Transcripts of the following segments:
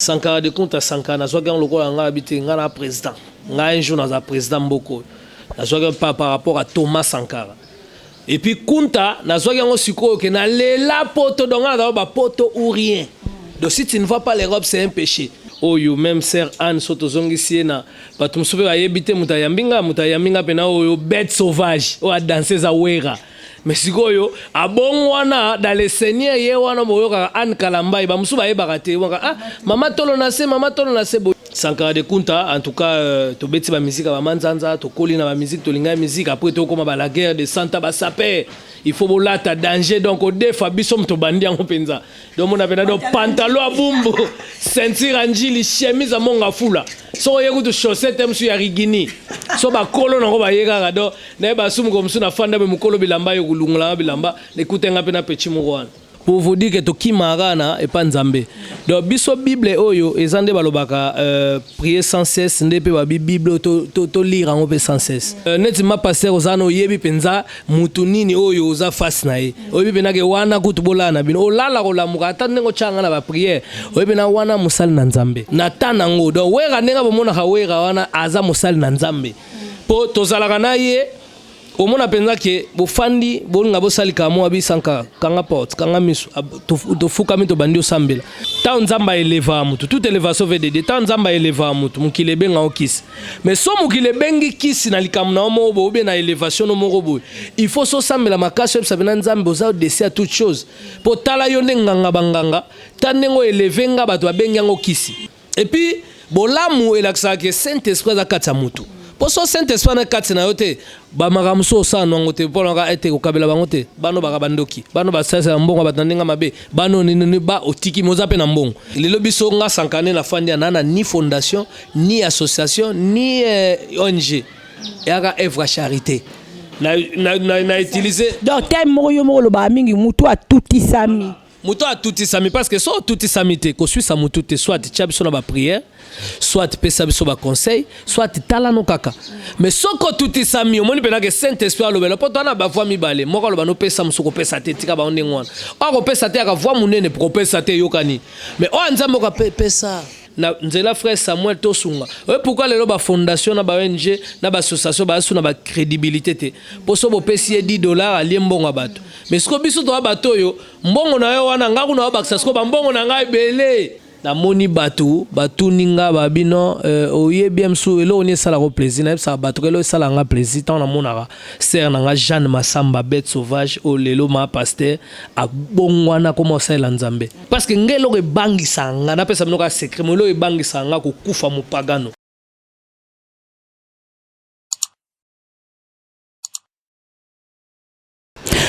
Sankara de compte à Sankara, soit quand le roi a habité un président, un jour dans un président beaucoup, soit pas par rapport à Thomas Sankara. Et puis Kunta, soit quand on sucre que na la poto donc on a poto ou rien. Donc si tu ne vois pas l'Europe, c'est un péché. Oh you même sœur Anne Sotozongi siena, pas tu me souviens à habiter mutayambinga pena oh bête sauvage, oh à danser za wera. Mais si goyo abon wana dans les seigneurs ye wana moyoka Anne Kalamba ba musuba ye barate ah mama tolo na se Sankara de Kunta en tout cas to beti ba musique ba manzanza to kolina ba musique to linga musique après to koma ba la guerre de Santa ba saper il faut bolata danger donc au defa bisom to bandi en penza donc on avait do pantalon à bumbo ceinture anjili chemise à monga fula so yego to chaussette msu ya rigini so ba kolo na ko ba yega do na ba sumu ko msu na fanda be mukolo bilamba yo kulungula bilamba nekutenga pena pechi mugwana. Pour vous dire que to kimarana et pas nzambe. Donc biso Bible oyo ezande balobaka prier sans cesse ndepe ba Bible to lire en sans cesse. Neti ma pasteur ozano yebi penza mutu nini oyo oza face na ye. Oyebi penake wana kutubolana bino olala ko lamuka atandengo changa na ba prière. Oyebi na wana musali na nzambe. Na tanango donc wera nenga bomona ka wera wana aza musali na nzambe. Po tozalaka na ye au monde a pensé que bofandi bolinga bosalika mo abisanka kanga porte kanga misu to fuka mito bandio sambela ta nzamba eleva mutu toute élévation veut dire ta nzamba eleva mutu mukile benga okisi mais so mukile bengi kisi na likamna mo bo be na élévation no mo robo il faut so sambela makasho sabena nzambe oza desser à toute chose po tala yo nganga banganga tanengo elevenga bato babenga okisi et puis bolamu elaksa que Saint-Esprit za katsa mutu. Pour ce Saint-Esprit na kati na yote ba maramuso sa nongote pour nga ete ko kabela bangote bano bakabandoki bano basasa mbongo batandenga mabe bano ni ba otiki mozape na mbongo lelo biso nga sankane na fandi nana ni fondation ni association ni ONG yaka œuvre charité na utiliser donc thème moyo lo ba mingi mutu a tuti sami mutu a tuti sami parce que so tuti samité ko suisa mutu te soit tchabiso na ba prière soit pesa biso ba conseil soit tala no kaka mais soko tuti sami omoni pena que Saint-Esprit alobela poto na ba voix mibale moko loba no pesa musuko pesa te tika ba ondengwana ako pesa te aka voix munene pour pesa te yokani mais o nzambo ka pesa na nzela frère Samuel tosunga pourquoi lelo ba fondation na ba ONG na ba association ba suna ba crédibilité te poso bo pesi $10 ali mbongo bato mais siko biso to bato yo mbongo na yo wana ngaku na ba siko ba mbongo na ngai belé na moni batu ninga babino oye bien msu elo oni sala ko plaisir na sa batu elo sala nga plaisir tant na monaka ser na nga Jeanne Massamba bête sauvage o lelo ma pasteur a bongwana comment ça la nzambe parce que ngelo ke bangisa nga na pesa mnoka secret mo lo e bangisa nga ko kufa mo pagano.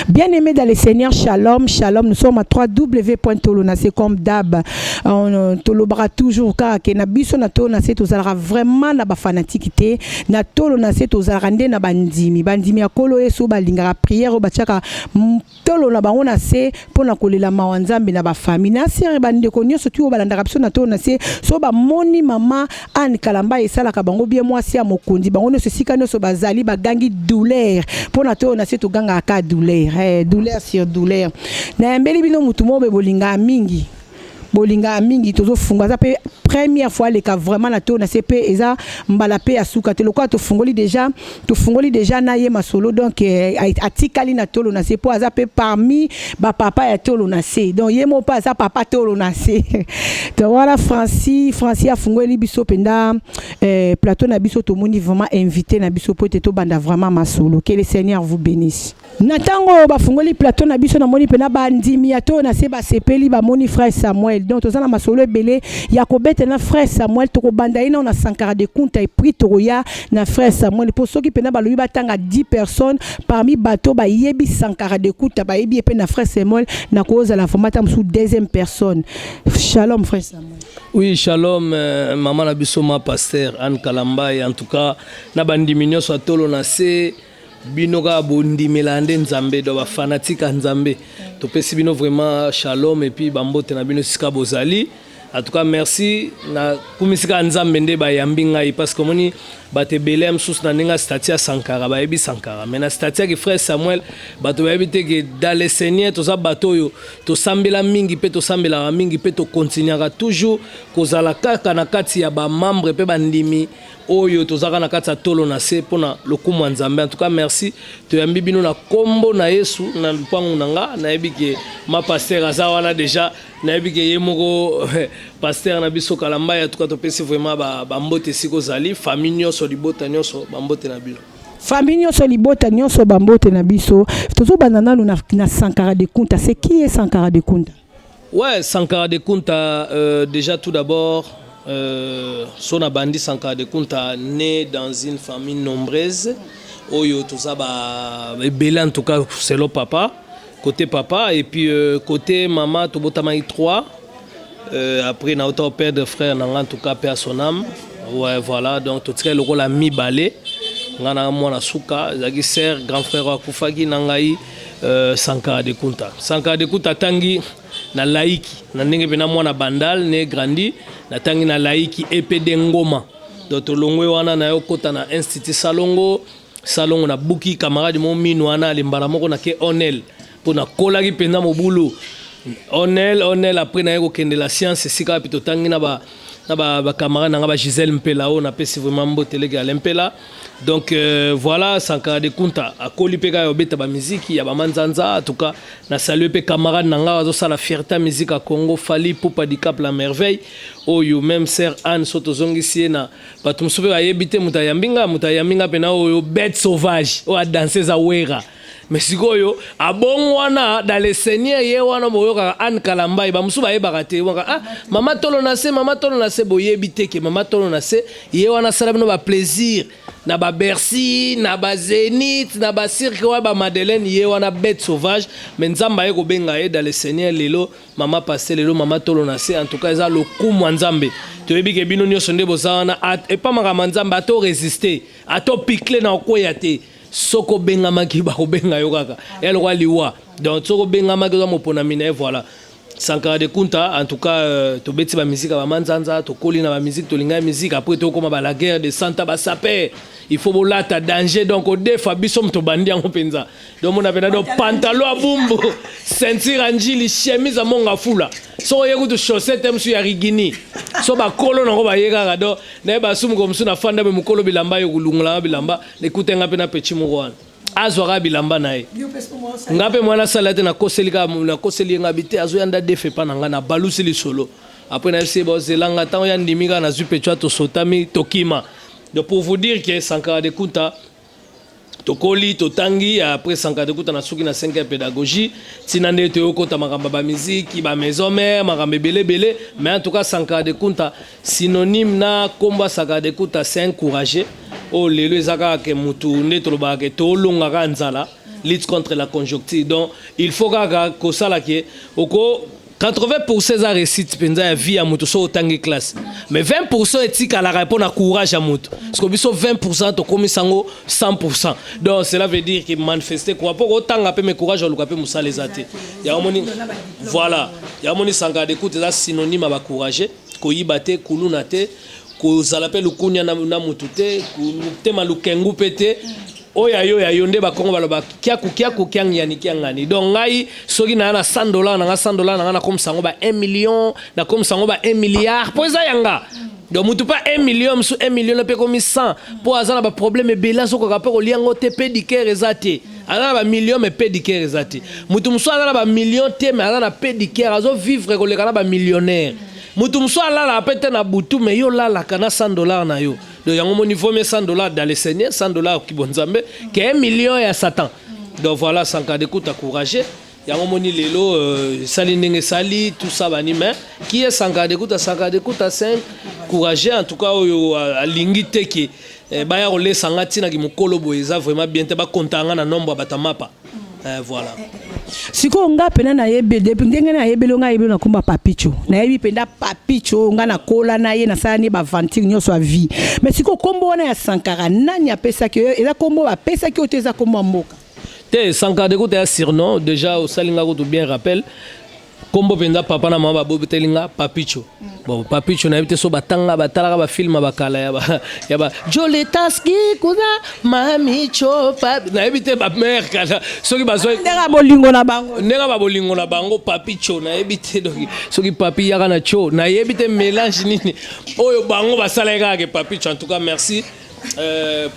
Bien-aimés dans le Seigneur, shalom, shalom. Nous sommes à www.tolona. C'est comme d'hab. On tolobra toujours car que na biso na tolona c'est tozalaka vraiment na ba fanatique na tolona c'est tozalaka na bandimi akolo eso balingaka prière o batiaka tolona bango na c'est pona kolela mawanzambe na ba famille na sere bande ko nyoso tu o balandaka biso na tolona c'est so ba moni mama Anne Kalamba esalaka bango bien mwasi ya mokonzi bango no sika no so bazali bagangi douleur pona tolona c'est to ganga ka douleur douleur sur douleur na mbeli bino mutu mo be bolinga mingi tozo funga za pe première fois les cas vraiment na to na CP eza mbala pe asuka te lokwa to fungoli déjà na ye masolo donc atikali na tolo na CP aza pe parmi ba papa ya tolo na C donc ye mo pas za papa tolo na C to voilà Francis a fungoli biso penda plateau na biso to moni vraiment invité na biso pote to banda vraiment masolo que le Seigneur vous bénisse. Natango ba fungoli plateau na biso na moni pena bandimi ya to na se ba sepeli ba moni frère Samuel donc tozana masolo ebele ya kobeta na frère Samuel to kobanda ina na Sankara de Kunta et prix toya na frère Samuel pour ceux qui pena ba lobi batanga 10 personnes parmi bateau ba yebi Sankara de Kunta ba yebi pe na frère Samuel na cause la formata sous deuxième personne. Shalom frère Samuel. Oui, shalom maman na biso ma pasteur Anne Kalamba en tout cas na bandiminyo so tolo na se binoga bondi melande nzambe do ba fanatique nzambe to pesi bino vraiment shalom et puis bambote na bino sika bozali en tout cas merci na kumisika nzambe nde ba yambi ngai parce que moni bato ebele ya mosusu na ndenge ya stati ya Sankara bayebi Sankara mais na stati ya frère Samuel bato bayebi te ke dans le Seigneur toza bato oyo tosambela mingi mpe tosambelaka mingi mpe tokontinuaka toujours kozala kaka na kati ya bamembre mpe bandimi oyo tozaka na kati ya tolo na se mpona lokumu ya Nzambe. En tout cas merci toyambi bino na kombo na Yesu na lupangu na nga nayebi ke ma pasteur aza wana déjà nayebi ke ye moko pasteur na biso Kalamba. En tout cas topesi vraiment bambote esika ozali famille nyonso libota nyonso bambote na bino famille nyonso libota nyonso bambote na biso tozobanda nanu na Sankara de Kunta. C'est qui est Sankara de Kunta? Ouais, Sankara de Kunta déjà tout d'abord son abandi Sankara de Kunta né dans une famille nombreuse oyo toza ba ebele en tout cas c'est le papa côté papa et puis côté maman tobotamai 3 après na autant père de frère en tout cas père son âme. Ouais voilà donc tout très le rôle a mi balé ngana mwana suka zaki sœur grand frère akufaki nangai Sankara de Kunta. Sankara de Kunta tangi na laiki na ndenge pena mwana bandal ne grandi na tangi na laiki epede ngoma donc longwe wana na yo kota na institut salongo na buki camarade mo minu wana limbala moko na ke onel pona kolaki penda mobulu onel après na yeko kende la science sika pito tangi na ba camarade na ba Gisèle Mpela o na pesi vraiment mbotele ga Mpela. Donc voilà Sankara de Kunta akoli peka yo beta ba musique ya ba manzanza en tout cas na saluer pe camarade nanga zo sala fierté musique à Congo Fali Poupa di Cap la merveille oyo même sœur Anne soto zongi na bato msobe ba yebite mutayambinga pena oyo bête sauvage o a danser za wera mais sikoyo abongwana dans le Seigneur ye wana boyoka Anne Kalamba ba musu ba yebaka te waka mama tolo na se boyebite ke mama tolo na se ye wana sala bino ba plaisir na ba Bercy na ba Zénith na ba cirque wa ba Madeleine ye wana bête sauvage mais nzamba ye ko benga ye dans le Seigneur lelo mama passé lelo mama tolo na se en tout cas za lokumu nzambe to yebi ke bino nyonso nde bozana et pas maka nzamba ato résister ato piquer na okoya te soko benga maki ba ko benga yo kaka el roi liwa donc soko benga maki zo mopona mina voilà Sankara de Kunta en tout cas to beti ba musique ba manzanza to koli na ba musique to linga musique après to koma ba la guerre de Santa ba saper il faut bolata danger donc au defa bisom to bandi en penza donc on avait do pantalon à bumbu ceinture anjili chemise à monga fula so yego to chaussette msu ya rigini so ba kolo na ko ba yega do na ba sumu ko msu na fanda be mukolo bilamba yo kulungula bilamba écoute nga pe na petit murwan azwaka bilamba na ye ngape mwana salate na koselika na koseli ngabite azoyanda defe pa nanga na balusi lisolo après na se bozelanga tant ya ndimika na zupetua to sotami tokima. Donc pour vous dire que Sankara de Kunta tokoli totangi après Sankara de Kunta na suki na 5e pédagogie tinande to yokota makamba ba musique ba maison mère makamba belé mais en tout cas Sankara de Kunta synonyme na komba Sankara de Kunta c'est encourager oh lelo ezaka ke mutu neto ba ke to longa kanzala lutte contre la conjoncture donc il faut que ça là que oko 80% za réussite penza ya vie ya mutu so otangi classe mais 20% etika la répondre à courage à mutu parce que biso 20% to komisango 100% donc cela veut dire que manifester quoi pour otanga pe me courage oluka pe musala ezate ya omoni voilà ya omoni Sankara de Kunta za synonyme ba courage ko yibate kuluna te ko zala pe lukunya na mutu te te malukengu pete oya yo nde ba kongo baloba kiaku kyangani kyangani donc ngai soki na $100 na $100 na comme sango ba 1 million na comme sango ba 1 milliard po eza yanga donc mutu pas 1 million msu 1 million pe comme 100 po azana ba problème bela soko ka pe ko liango te pédicure ezate azana ba million mais pédicure ezate mutu msu azana ba million te mais azana pédicure azo vivre ko lekana ba millionnaire mutu msu alala pete na butu mais yo lala kana $100 na yo donc yango moni faut mais $100 dans le Seigneur $100 ki bonzambe ke 1 million ya Satan donc voilà Sankara de Kunta encourager yango moni lelo sali ndenge sali tout ça bani mais qui est Sankara de Kunta c'est encourager en tout cas oyo alingi te ki baya ole sangati na ki mukolo boeza vraiment bien te ba kontanga na nombre batamapa voilà siko nga pena na yebe depuis ndenge na yebelo nga yebelo na kumba papicho na yebi penda papicho nga na kola na ye na sani ba vantir nyonso a vie mais siko kombo wana ya Sankara nani apesa ki eza kombo apesa ki oteza kombo mboka te Sankara de Kunta ya surnom déjà au salinga ko bien rappel kombo penza papa na mama bobetelinga Papicho. Bon Papicho na yebite so batanga batalaka ba film bakala ya ba Joletaski kuza mamicho pap na yebite ba mère kala soki bazo ndega bolingo na bango ndega ba bolingo na bango Papicho na yebite donc soki papi yaka na cho na yebite mélange nini oyo bango basala ke Papicho. En tout cas merci.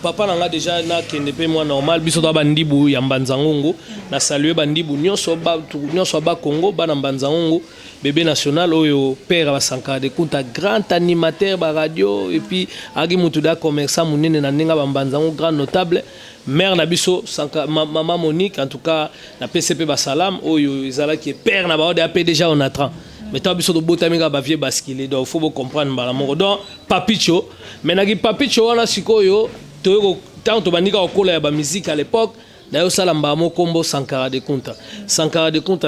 Papa nanga déjà na kende pe moi normal biso da bandibu ya Mbanzangongo na saluer bandibu nyonso ba Congo ba na Mbanzangongo bébé national oyo père ba Sankara de Kunta grand animateur ba radio et puis agi mutu da commerçant munene na ninga ba Mbanzangongo grand notable mère na biso maman Monique en tout cas na PCP ba salam oyo izala qui père na ba de déjà on attend. Mais tu as besoin de botamika bavier basculer donc faut comprendre balamoko donc Papicho mais nagi Papicho wana sikoyo to tant to banika okola ya ba musique à l'époque na yo sala mbamo kombo Sankara de Kunta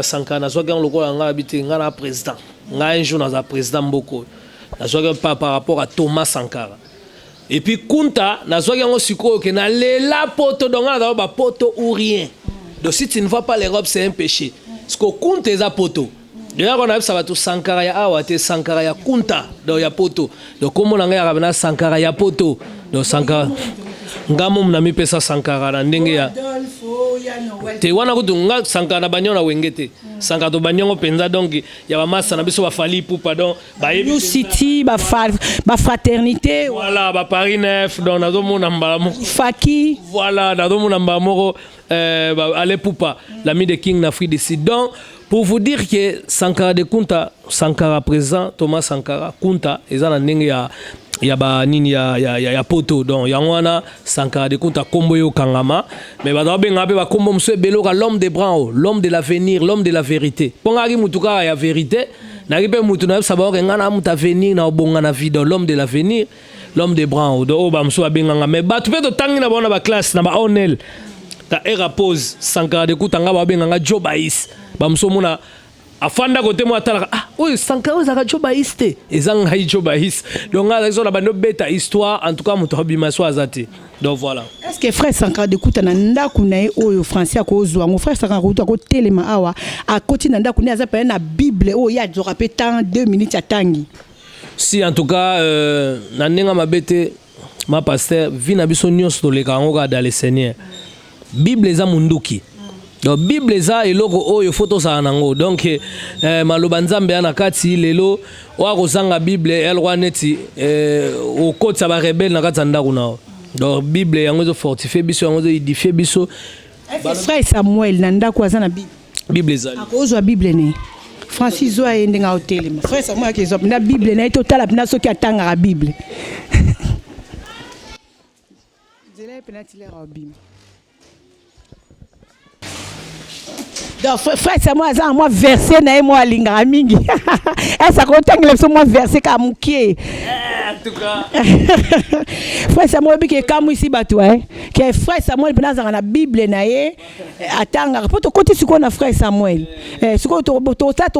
Sankara na zwa gang lokola nga habité nga na président nga un jour na président mboko na zwa pas par rapport à Thomas Sankara et puis Kunta na zwa gang sikoyo ke na lela poto donc na ba poto ou rien donc si tu ne vois pas l'Europe c'est un péché parce que Kunta eza poto. Déjà on a vu ça va tout Sankara ya awate Sankara ya Kunta donc ya poto donc comme on a ngaya Sankara ya poto donc Sankara ngamo mnami pesa Sankara na ndenge ya te wana kutunga Sankara banyona wengete Sankara to banyongo penza donc ya ba massa na biso ba fali pou pardon ba New City ba fraternité voilà ba Paris 9 donc nazo mona mbala Faki voilà nazo mona mbala moko ale poupa l'ami de King n'Afrique du Sud donc pour vous dire que Sankara de Kunta Sankara présent Thomas Sankara Kunta ezana ndenge ya ba nini ya poto donc ya wana Sankara de Kunta kombo yo kangama mais ba benga pe ba kombo mso beloka l'homme des bras l'homme de l'avenir l'homme de la vérité ponga ki mutuka ya vérité na ki pe mutu na sabao ngana muta avenir na obonga na vie dans l'homme de l'avenir l'homme des bras donc ba mso benga mais ba tu pe to tangi na bona ba classe na ba onel ta era pose Sankara de Kunta ngaba benga Joe Bais bamso mona afanda kote mo atala oyo Sankara zaka Joe Bais te ezanga Joe Bais donc nga zo na bando beta histoire en tout cas moto bima so azati donc voilà. Est-ce que frère Sankara de Kunta na ndaku na ye oyo français ko zwa ngo frère Sankara ko telema awa a koti na ndaku ne aza na Bible oyo ya zoka pe temps 2 minutes atangi si en tout cas na nenga mabete ma pasteur vina biso nyonso to le kango dans le Seigneur Bible eza munduki. Donc Bible eza eloko oyo photo sa nango donc maloba nzambe ana kati lelo wa kozanga Bible elwa neti o kotsa ba rebelle na kati ndako nao donc Bible yango zo fortifier biso yango zo édifier biso frère Samuel na ndako azana Bible ezali akozwa Bible ne Francis zo ayende nga hotel frère Samuel akezo na Bible na totala pina soki atanga la Bible zela penati la Bible. Donc frère Samuel aza moi verset na moi linga mingi ça contang le moi verset ka mukie en tout cas frère Samuel bi ke kamu ici bato que frère Samuel bina za na Bible na ye atanga poto côté siko na frère Samuel siko to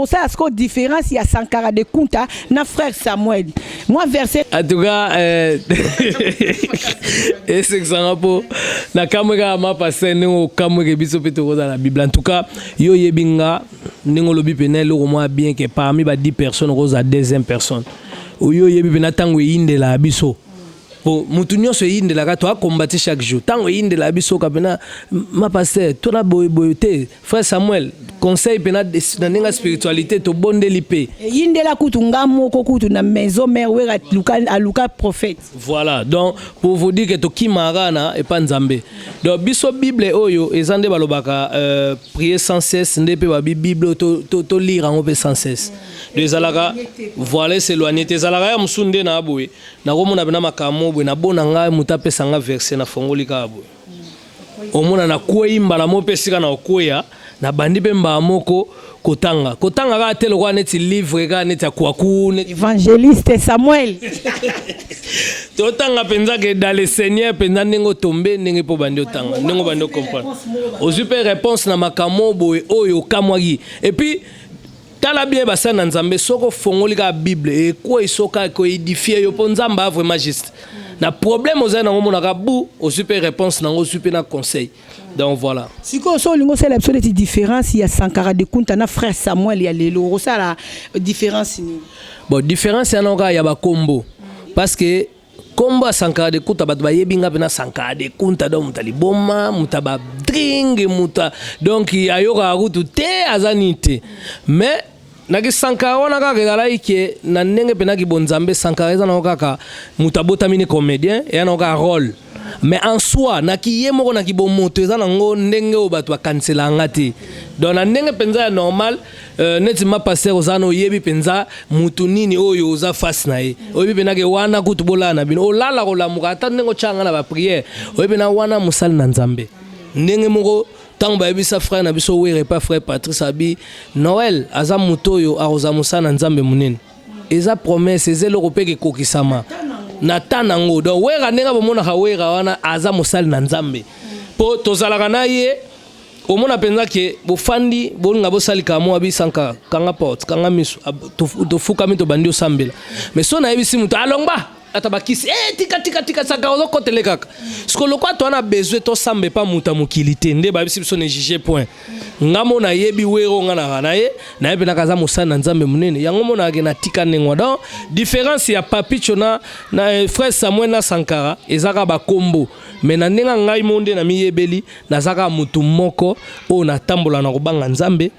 ça siko différence ya Sankara de Kunta na frère Samuel moi verset en tout cas et c'est ça po na kamera ma passer no kamera biso peto dans la Bible en tout cas yo yebinga ningo lobi penel au moins bien que parmi ba 10 personnes rose à deuxième personne ou yo yebi pena tango inde la biso po mutu nyonso inde la ka to combattre chaque jour tango inde la biso ka pena ma pasteur to na boyote frère Samuel conseil pena na ninga spiritualité to bonde lipe inde la kutu ngamo ko kutu na maison mère wera luka prophète voilà donc pour vous dire que to kimarana et pas nzambe donc biso Bible oyo ezande balobaka prier sans cesse ndepe ba Bible to lire en sans cesse des alaka voilà s'éloigner tes alaka ya musunde na aboye na komona bena makamo boye na bona nga mutape sanga verset na fongoli ka aboye omona na kuimba la mopesika na okoya na bandi pe mbamoko kotanga ka telo kwa neti livre ka neti akwaku neti évangéliste Samuel totanga penza que dans le Seigneur penza nengo tomber nenge po bandi otanga nengo bandi comprendre ozupe réponse na makamo boye oyo kamwagi et puis tala bien basa na nzambe soko fongoli ka Bible et quoi isoka ko édifier yo po nzamba vraiment juste na problème aux na ngomona kabu au super réponse na ngo super na conseil. Donc voilà. Si ko so lingo c'est l'absolu de différence il y a Sankara de Kunta na frère Samuel il y a lelo ça la différence ni. Bon différence ya noka ya ba combo parce que combo Sankara de Kunta ba yebinga pena Sankara de Kunta donc mutali boma mutaba drink muta donc ya yoka rutu te azanite mais naki Sankara wana kaka ezala ike na ndenge pena ki bonzambe Sankara eza na kaka mutabota mini comédien et na kaka rôle mais en soi naki yemoko naki bomoto eza nango ndenge o bato cancela ngati donc na ndenge penza normal neti ma passer ozana oyebi penza mutu nini oyo oza face na ye oyebi pena ke wana kutubola na bino olala ko lamuka ata ndenge changa na ba prière oyebi na wana musali na nzambe ndenge moko tant ba yebisa frère na biso were pas frère Patrice abi Noël aza mutoyo aroza musana nzambe munene eza promesse ezelo kopeke kokisama na tanango donc wera nenga bomona hawera wana aza musali na nzambe po tozalaka na ye omona penza ke bofandi bolinga bosali kamo abi sanka kanga porte kanga miso to fuka mito bandi osambela mais so na yebisi muto alongba atabakisi tika saka ozo kotele kaka siko lokwa to na besoin to sambe pa muta mokilité nde ba biso ne juger point ngamo na yebi wero ngana na ye na yebi na kaza musana na nzambe munene yango mona ke na tika nengwa donc différence ya papicho na frère Samuel na Sankara ezaka ba kombo mais na nenga ngai monde na miyebeli na zaka mutu moko o na tambola na kobanga nzambe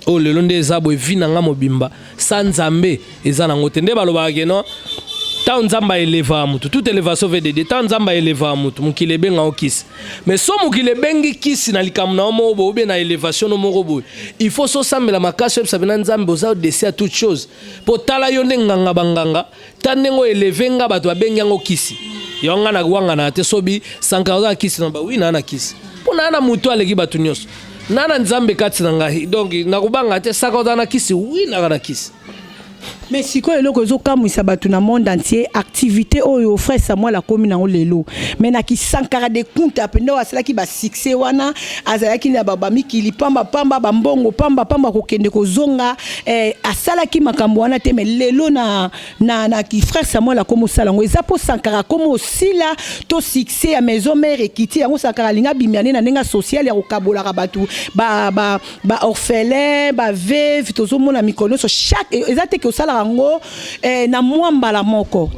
o lelo nde ezabo evina nga mobimba sa nzambe ezana ngote nde baloba ke no tant nzamba eleva mutu toute élévation veut dire tant nzamba eleva mutu mukile benga okisi mais so mukile bengi kisi na likamna omo bo be na élévation no morobo il faut so sambela makasi sabina nzambe oza desser à toute chose pour tala yo nganga banganga tanengo elevenga bato bengi ngo kisi yonga na gwanga na te sobi Sankara kisi na ba wi na kisi pona na mutu aleki batu nyos nana nzambe kati na ngai donc nakubanga te Sankara na kisi wi na kisi. Mais si quoi eloko zo kamwisa batu na monde entier activité oyo frère Samuel la commune na lelo mais na ki Sankara de Kunta pendo asala ki ba succès wana azala ki na baba mikili pamba ba mbongo pamba ko kende ko zonga asala ki makambo wana te mais lelo na ki frère Samuel la komo sala ngo eza po Sankara komo sila to succès ya maison mère ekiti yango Sankara linga bimiane na nenga social ya ko kabola ka batu ba orphelin ba veuve tozo mona mikono so chaque ezate ke sala rango na mwamba la moko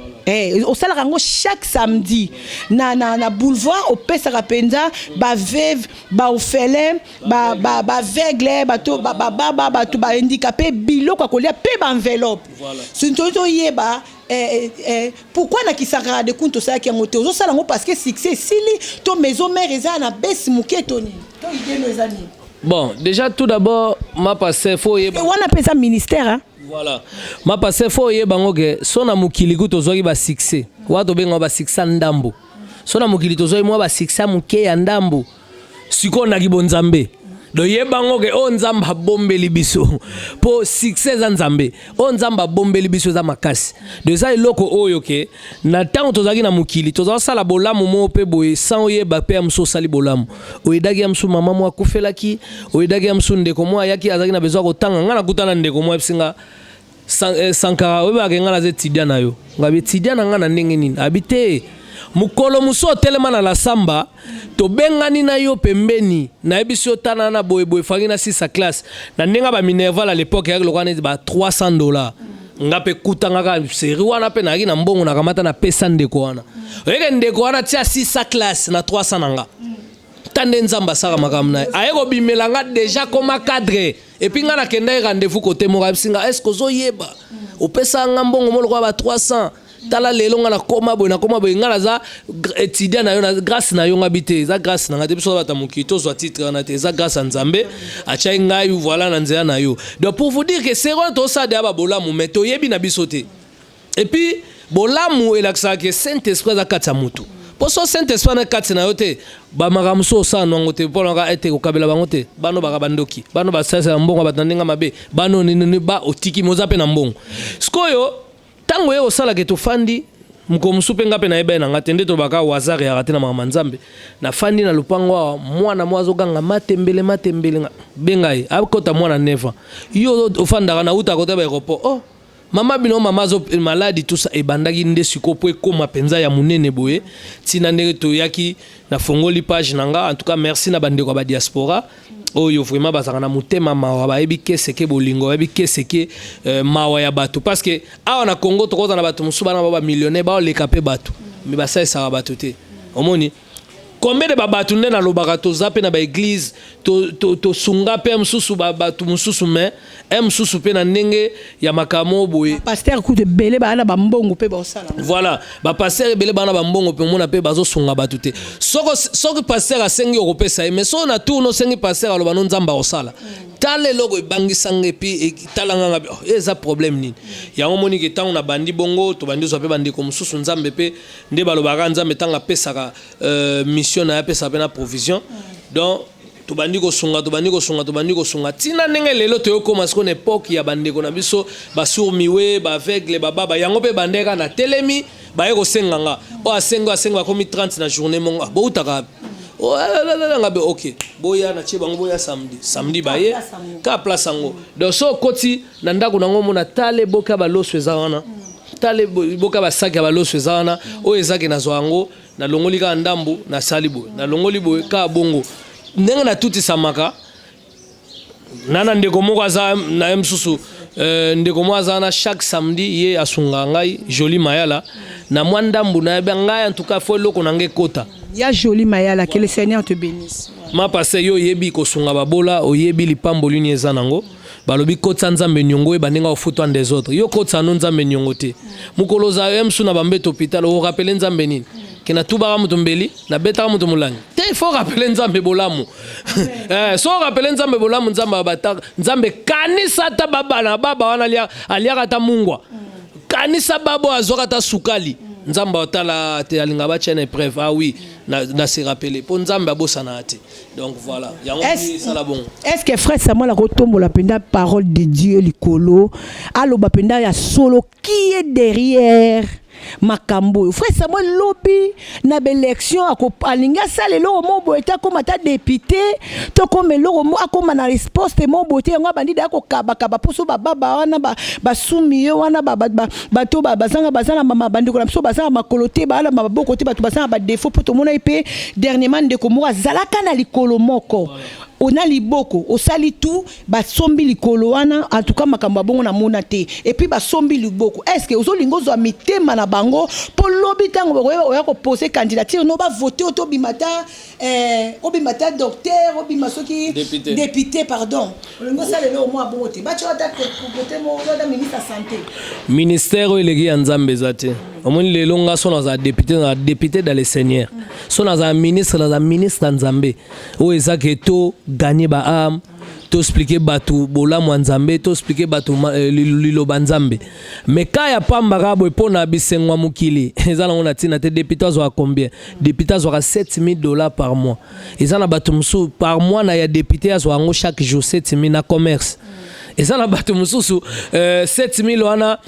au sala rango chaque samedi na boulevard au pesa penza ba veuve ba orphelin ba aveugle ba to ba to ba handicapé biloko kolia pe ba enveloppe sinto yeba pourquoi na ki Sankara de Kunta ça ki ngote au sala ngo parce que succès sili to maison mère eza na besi muketoni to ideno ezani. Bon déjà tout d'abord ma passé faut yeba on appelle ça ministère hein. Voilà. Ma passé faut yeba ngoke sona mukili kutozoki ba succès. Wato benga ba succès ndambo. Sona mukili tozoki mo ba succès muke ya ndambo. Siko na kibonzambe. Do yeba ngoke o nzamba bombeli biso. Po succès za nzambe. O nzamba bombeli biso za makasi. De za eloko oyo ke na tango tozaki na mukili toza sala bolamu mo pe boye sans yeba pe amso sali bolamu. Oyedagi amso mama mo akufelaki, oyedagi amso ndeko mo ayaki azaki na besoin ko tanga ngana kutana ndeko mo episinga Sankara weba kenga na zetidia na yo ngabe tidia na ngana ndenge nini abite mukolo muso telema na la samba to bengani na yo pembeni na ebiso tana na boye fangi na 6 classe na ndenga ba Minerval à l'époque ya lokana ba $300 ngape kutanga ka seri wana pe na ki na mbongo na kamata na pesa ndeko wana oyeke ndeko wana tia 6 classe na 300 nanga tande nzamba saka makamna ayeko bimelanga déjà comme cadre et puis ngana kenda rendez-vous côté mo singa est-ce que zo yeba opesa ngambongo mo lokwa ba 300 tala lelo ngana koma boy ngana za étudiant na yo na grâce na yo ngabité za grâce na ngate biso bata mukito zo titre na te za grâce nzambe acha ngai voilà na nzela na yo donc pour vous dire que c'est roi to ça de ba bolamu meto yebi na bisoté et puis bolamu elaksa que Saint-Esprit za katsa mutu poso Saint-Esprit na katsa na yo te ba makamso sa nongo te pona ka ete ko kabela bango te bano ba bandoki bano ba sasa mbongo batandinga mabe bano ni ba otiki moza pe na mbongo skoyo tango yo sala ke to fandi mkomusupe ngape na eba na ngatende to baka wazari ya katina mama nzambe na fandi na lupango mwana mwazo ganga matembele bengai akota mwana neva yo ofanda kana uta kota ba aéroport oh mama bino mama zo maladi tout ça e bandaki nde siko po ekoma penza ya munene boye tina ndenge to yaki na fongoli page nanga en tout cas merci na bandeko ba diaspora oyo vraiment bazaka na mutema mawa bayebi keseke bolingo bayebi keseke mawa ya bato parce que awa na Congo tokoza na bato musuba na ba millionnaire ba leka pe bato mais ba ça ça bato te omoni combien de babato nde na lobaka toza pe na ba église to sunga pe msusu bato mususu mais msusu pe na ndenge ya makamo boye pasteur ku de belé ba na ba mbongo pe ba osala voilà ba pasteur belé ba na ba mbongo pe mona pe bazo sunga bato te soko pasteur asengi okopesa mais so na tour no sengi pasteur aloba no nzamba osala tale logo ebangisa ngepi talanga ngabi eza problème nini ya omoni ke tango na bandi bongo to bandi zo pe bandi ko mususu nzambe pe nde balobaka nzambe tanga pesaka mission na pesa pe na provision donc to bandi ko sunga tina ndenge lelo to yokoma siko na époque ya bandeko na biso ba sourmiwe ba aveugle ba baba yango pe bandeka na telemi ba yeko senganga o asenga komi 30 na journée monga bo utaka oh ngabe OK boya na chibango boya samedi baye ka place ngo donc so koti na ndako nango mona tale boka ba loso ezana tale boka ba saki ba loso ezana o ezaki na zwango na longoli ka ndambu na salibo na longoli boye ka bongo ndenge na tuti samaka nana ndeko moko aza na msusu ndeko moko aza na chaque samedi ye asunga ngai Joli Mayala na mwandambu na ngai en tout cas faut loko nange kota ya Joli Mayala que le Seigneur te bénisse ma passé yo yebi ko sunga babola o yebi lipambo luni ezanango balobi kotsa nzambe nyongo e banenga ofutwa des autres yo kotsa no nzambe nyongo te mukoloza emsu na bambeto hôpital o rappeler nzambe nini kina tuba mutu mbeli na beta mutu mulangi te il faut rappeler nzambe bolamu so rappeler nzambe bolamu nzambe abataka nzambe kanisa ta baba na baba wana aliaka ta mungwa kanisa babo azoka ta sukali nzambe otala te alinga ba chene preuve ah oui na se rappeler pour nzambe abosana te donc voilà yango ça la bon est-ce que frère Samuel a retombe la penda parole de Dieu likolo aloba penda ya solo qui est derrière makambo frère Samuel lobi na élection alinga salelo mo boeta comme ta député to comme lo mo akoma na response mo boté ngo bandida ko kaba poso baba wana ba sumiyo wana bato bazanga mama bandiko na biso bazanga makolote bala maboko te bato bazanga ba défaut pour to mona ipe dernièrement ndeko mo azalaka na likolo moko on a liboko au sali tout ba sombi likolo wana en tout cas makambo bongo na mona te et puis ba sombi liboko est-ce que ozo lingo zo mitema na bango pour lobby tango oya ko poser candidature no ba voter auto bimata obimata docteur obimasoki député pardon lingo sale le au moins bon te ba tu ata côté mo da ministre de santé ministère elegi ya nzambe zate omoni lelo nga so na za député dans les seigneurs so na za ministre nzambe o ezake to gagner ba âme to expliquer batu bolamu nzambe to expliquer batu liloba nzambe mais ka ya pamba rabo epona bisengwa mukili ezala ngona tina te député zo a combien député zo a $7,000 par mois ezala batu musu par mois na ya député zo ngo chaque jour 7,000 na commerce ezala batu mususu 7,000 wana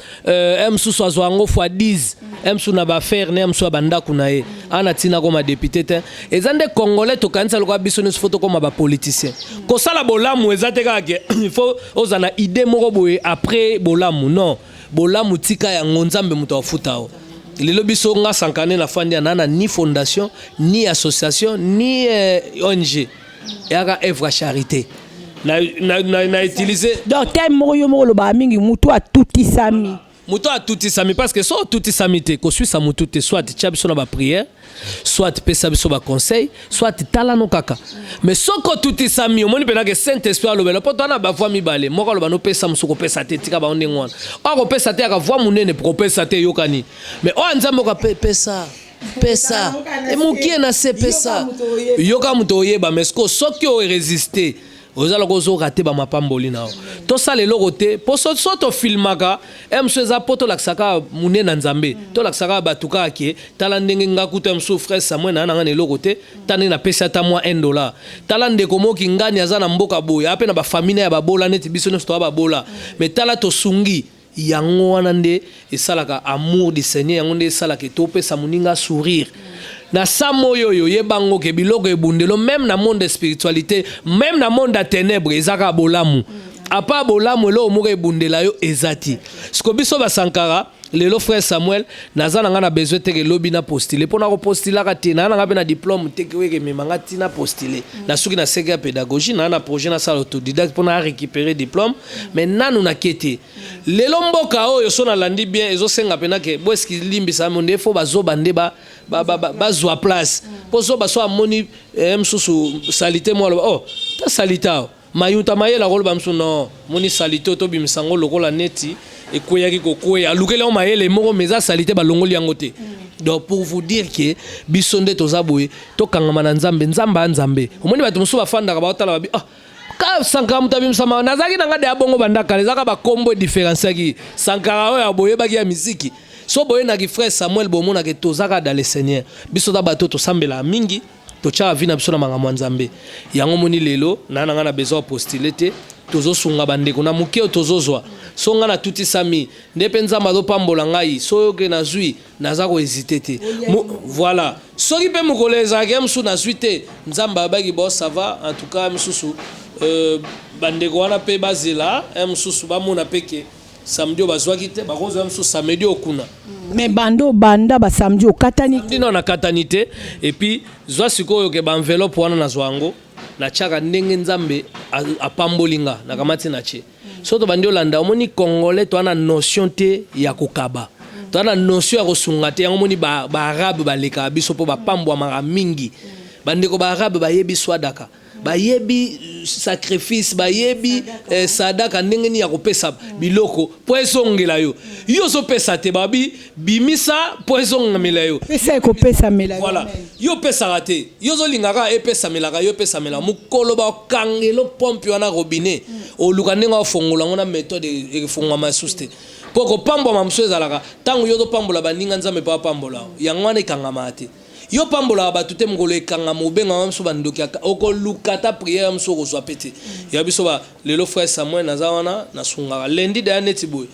msusu zo ngo fois 10 msu na ba faire ne msu banda kunae ana tina koma député te ezande congolais to kanisa lokwa biso ne photo koma ba politicien ko sala bolamu ezate kake il faut ozana idée moko boye après bolamu non bolamu tika ya ngonzambe muto afutao lelo biso nga sankane na fandi nana ni fondation ni association ni ONG yaka œuvre charité na utiliser donc tel moyo lo ba mingi muto a tuti sami muto a tuti sami parce que so tuti samité ko suisa muto te soit tchabiso na ba prière soit pesa biso ba conseil soit tala no kaka mais soko tuti sami omoni pena que Saint Esprit alobela poto na ba voix mibale moko loba no pesa musuko pesa te tika ba onde ngwana ako pesa te aka voix munene pour pesa te yokani mais o nzambo ka pesa e mukie na se pesa yoka muto oyeba mais soki o résister ozala kozo raté ba mapamboli nao to sala eloko te po so to filmaka emso eza poto laksaka munena nzambe to laksaka batuka ke tala ndenge ngakuta emso frère Samuel na ngana eloko te tani na pesa ta moi $1 tala ndeko moki ngani azana mboka boya ape na ba famille ya babola neti biso no sto babola mais tala to sungi yango wana nde esalaka amour du Seigneur yango nde esalaka to pesa muninga sourire na samo yoyo yebango ke biloko ebundelo même na monde de spiritualité même na monde de ténèbres ezaka bolamu apa bolamu elo moko ebundela yo ezati siko biso ba Sankara lelo frère Samuel naza nanga na besoin teke lobi na postuler pona ko postuler ka tina nanga be na diplôme teke weke memanga tina postuler na suki na seka pédagogie na projet na sala autodidacte pona récupérer diplôme mais nanu na kete lelo mboka oyo so na landi bien ezo senga pena ke boeski limbisa monde fo bazo bande ba zwa place poso baso amoni msusu salite mo oh ta salita mayuta mayela ko ba msu no moni salite to bimisango lokola neti et koyaki kokoya alukela mayele moko meza salite balongoli yango te donc pour vous dire que bisonde tozaboye to kangama na nzambe nzambe omoni bato musu bafanda ba otala ba ah ka Sankara mutabi msama nazaki nanga de abongo bandaka lezaka ba combo différencier ki Sankara oyo aboye baki ya muziki so boye na ki frère Samuel bomona ke tozaka dans le Seigneur biso da bato to sambela mingi to cha vina biso na manga nzambe yango moni lelo na nanga na besoin postuler te tozo sunga bandeko na mukeo tozozwa songa na tuti sami ndepenza mazo pambola ngai soyoke na zui naza ko hésiter te voilà soki pe mukoleza ke msu na zui te nzamba baki bo ça va en tout cas msusu bandeko wana pe bazela msusu bamona peke samedi bazwaki te bakozo msusu samedi okuna mais banda ba samedi okatani dino na katani te et puis zwa sikoyo ke ba enveloppe wana na zwango na chaka ndenge nzambe apambolinga na kamati na che soto bandi olanda omoni congolais to ana notion te ya kokaba to ana notion ya kosunga te omoni ba arabe baleka biso po bapambwa mara mingi bandeko ba arabe bayebi swadaka bayebi sacrifice bayebi sadaka ndenge ni ya kopesa biloko po esongela yo yo so pesa te babi bimisa po esongela yo pesa ko pesa mela voilà yo pesa raté yo zo lingaka e pesa melaka yo pesa mela mukolo ba kangelo pompe wana robinet o luka ndenga ofongola ngona méthode e fongwa masuste poko pambo mamso ezalaka tangu yo to pambola baninga nzambe pa pambola yangwana ikangama te yo pambola batu te mngolo ekanga mobenga mamso bandoki oko lukata prière mamso ko zwa pete ya biso ba lelo frère Samuel nazawana na sunga lendi da neti boy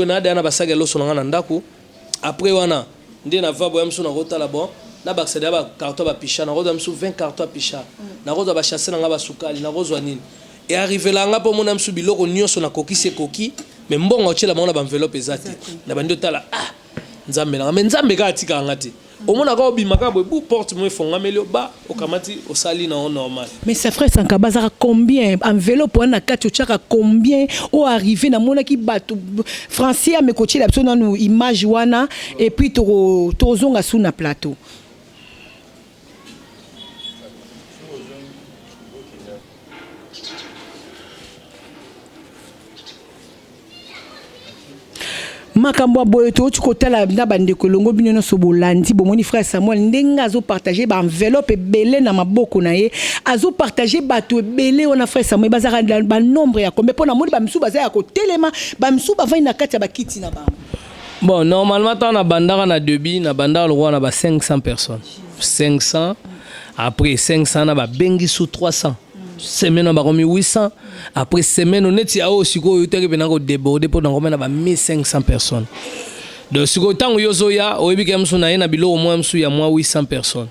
na da na basage lo sonanga na ndako après wana ndi na vabo mamso na kotala bon na baccéder ba carton ba picha na roza mamso 20 carton picha na roza ba chasser nga ba sukali na rozwa nini et arrivé là nga po mona mamso biloko nyonso na kokise koki mais mbongo ochela mona ba enveloppe ezati na bandi otala ah nzambe na mais nzambe ka atika ngati omona ka obimaka boy bu porte mo fonga melio ba okamati osali na normal mais ça frère Sankara bazaka combien enveloppe wana kati ochaka combien o arrivé na mona ki bato français a me coacher la personne na image wana et puis tozonga sous na plateau makambo boye to kotala na bandeko longo bino no sobolandi bomoni frère Samuel ndenga zo partager ba enveloppe belé na maboko na ye azo partager bato belé ona frère Samuel bazaka ba nombre ya combien pona moni ba msu bazaya ko telema ba msu ba vina kati ya bakiti na ba bon normalement ta na bandaka na debi na bandaka lo na ba 500 personnes 500 après 500 na ba bengi sous 300 semaine on ba komi 800 après semaine on est au siko yote ke benako déborder pour na komena ba 1500 personnes donc siko tango yozoya oyebi ke msu na ye na bilo au moins msu ya moi 800 personnes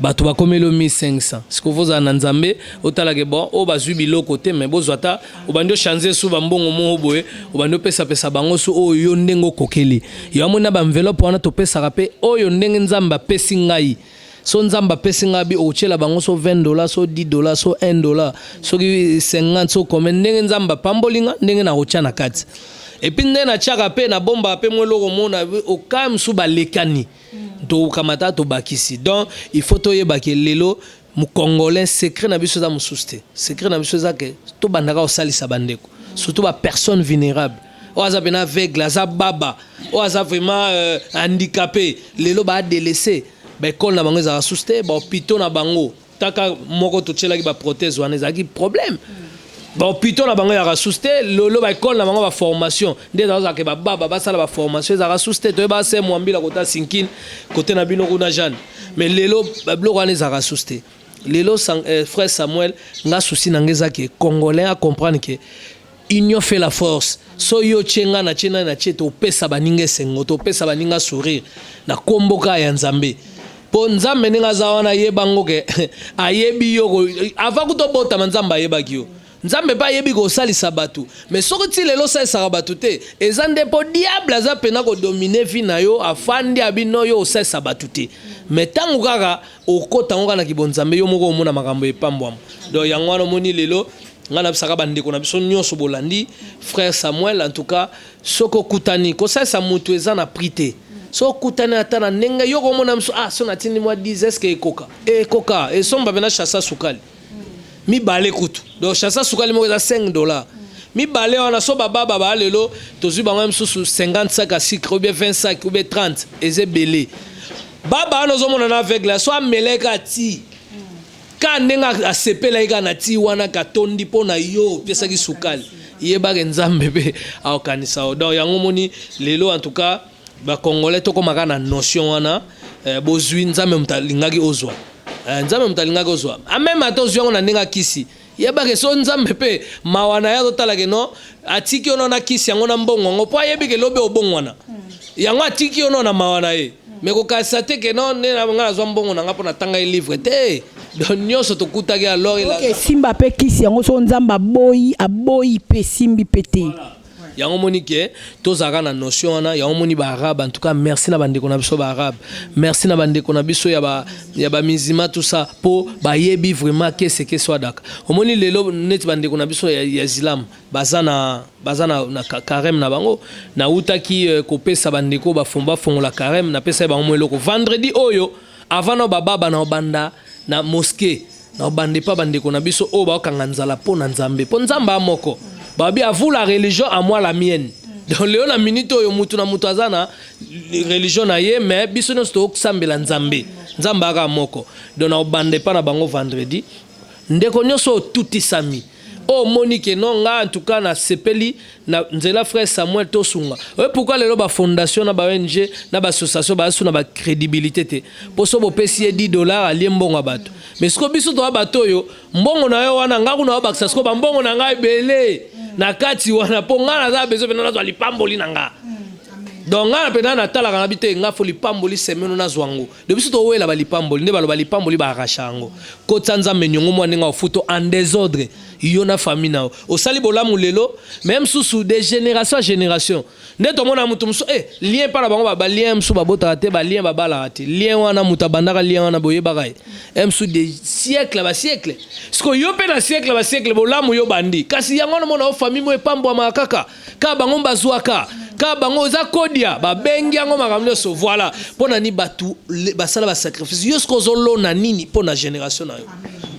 bato ba komelo 1500 siko voza na nzambe otala ke bon o bazwi biloko te mais bozwata obando changer sou ba mbongo mo boye obando pesa bango su oyo ndengo kokeli yo amona ba enveloppe wana to pesa rape oyo ndenge nzamba pesi ngai so nzamba pesi ngabi ochela bango so $20 so $10 so $1 so 50 so comme ndenge nzamba pambolinga ndenge na ocha na kati et puis ndenge na chaka pe na bomba pe mweloko mona okam su balekani to kamata to bakisi donc il faut to yebake lelo mu congolais secret na biso za mususte secret na biso za ke to bandaka osalisa bandeko surtout ba personne vulnérable o aza bena aveugle aza baba o aza vraiment handicapé lelo ba délaissé ba école na bango za suste ba hôpital na bango taka moko to tshela ki ba prothèse wana za ki problème ba hôpital na bango ya suste lolo ba école na bango ba formation nde za ke ba baba ba sala ba formation za suste to ba se mwambila kota sinkine côté na bino kuna Jeanne mais lelo ba bloko wana za suste lelo frère Samuel nga souci na ngeza ke congolais a comprendre que union fait la force so yo chenga na chena na cheto pesa baninga sengo to pesa baninga sourire na komboka ya nzambe po nzambe ninga za wana yebango ke ayebi yo ava kutobota nzamba yebaki yo nzambe pa yebi ko salisa batu mais soki ti lelo salisa batu te ezande po diable aza pena ko dominer vie na yo afandi abino yo salisa batu te mais tango kaka okota ngo kana kibonzambe yo moko omona makambo epambwama donc yango wana moni lelo ngana bisaka bandeko na biso nyonso bolandi frère Samuel en tout cas soko kutani ko salisa mutu eza na prité so kutani ata na ndenge yo komona mso so na tindi mwa 10 est-ce que ekoka et somba bena chassa sukali mi balé kutu donc chassa sukali mo eza $5 mi balé wana so baba baba lelo tozui bango mso 50 sacs à sucre ou bien 20 sacs ou bien 30 eze belé baba no zo mona na aveugle so ameleka ti ka ndenga asepela ika na ti wana katondi pona yo pesa ki sukali yebaka nzambe pe aokanisa donc yango moni lelo en tout cas ba congolais to komaka na notion wana bozwi nzambe mutalingaki ozwa nzambe mutalingaki ozwa même atozwi yango na ndenga kisi yebaka so nzambe pe mawana ya totala ke no atiki ono na kisi yango na mbongo ngo po yebike lobe obongwana yango atiki ono na mawana ye mais ko kasate ke no ne na ngala zwa mbongo na ngapo na tanga livre te donc nyonso tokutaki alors il a simba pe kisi yango so nzamba aboyi pe simbi pete yango moni ke tozaka na notion wana yango moni ba arabe en tout cas merci na bandeko na biso ba arabe merci na bandeko na biso ya ba mizima tout ça po ba yebi vraiment que c'est que soit dak omoni lelo net bandeko na biso ya Islam bazana carême na bango na utaki ko pesa bandeko ba fongola carême na pesa bango eloko vendredi oyo avant no baba na obanda na mosquée na obande pa bandeko na biso o ba okanga nzala po na nzambe po nzamba moko babi à vous la religion à moi la mienne donc léo na minute oyo mutu na mutu azana religion na ye mais biso no sto kusambela nzambe nzamba aka moko donc na obande pa na bango vendredi ndeko nyonso tuti sami oh Monique non nga en tout cas na sepeli na nzela frère Samuel tosunga pourquoi lelo ba fondation na ba ONG na ba association ba suna ba crédibilité te poso bo pesi $10 alie mbongo bato mais sko biso to bato yo mbongo na yo wana nga kuna ba sko ba mbongo na nga ebele na kati wana po nga na za bezo pena na zo lipamboli na nga donc nga pena na tala kana bite nga fo lipamboli semeno na zwango de biso to wela ba lipamboli ne ba lo ba lipamboli ba rashango ko tsanza menyongo mwa nenga ofuto en désordre yona famille na o sali bolamu lelo même sous de génération à génération ne to mona mutu muso lien para bango ba lien muso ba bota te ba lien ba bala te lien wana muta bandaka lien wana boye bagai muso de siècle ba siècle sko yo pe na siècle ba siècle bolamu yo bandi kasi yango mona o famille mo epambo makaka ka bango bazwaka ka bango za kodia ba bengi yango makamno so voilà pona ni batu basala ba sacrifice yo sko zolo na nini pona génération na yo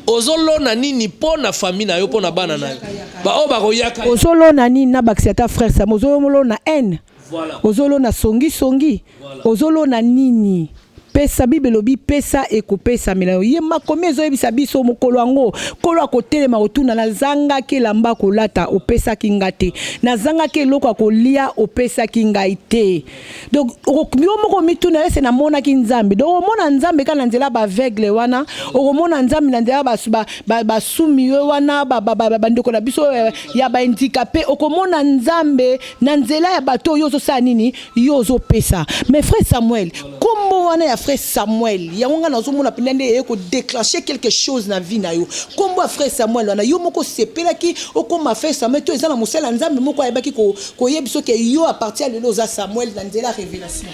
ozolo na nini pona famille na yo pona bana na yo ba o ba koyaka ozolo na nini na bakisata frère Sam ozolo na haine voilà ozolo na songi voilà. Ozolo na nini pesa bibelobi pesa ekopesa mila ye makomi ezoyebisa biso mokolo yango kolo akotelema otuna na zanga ke lamba kolata opesa kinga te na zanga ke eloko akolia opesa kinga te donc yo moko mituna ese na mona ki nzambe donc omona nzambe kana nzela ba aveugle wana omona nzambe na nzela ba sumi wana bandeko na biso ya ba handicapé okomona nzambe na nzela ya bato yo zo sa nini yo zo pesa mais frère Samuel kombo wana ya frère Samuel yango nga nazomona pinande eko déclencher quelque chose na vie na yo kombo frère Samuel wana yo moko sepelaki okoma frère Samuel to ezana musela nzambe moko ayebaki ko yebiso ke yo à partir de loza Samuel dans la révélation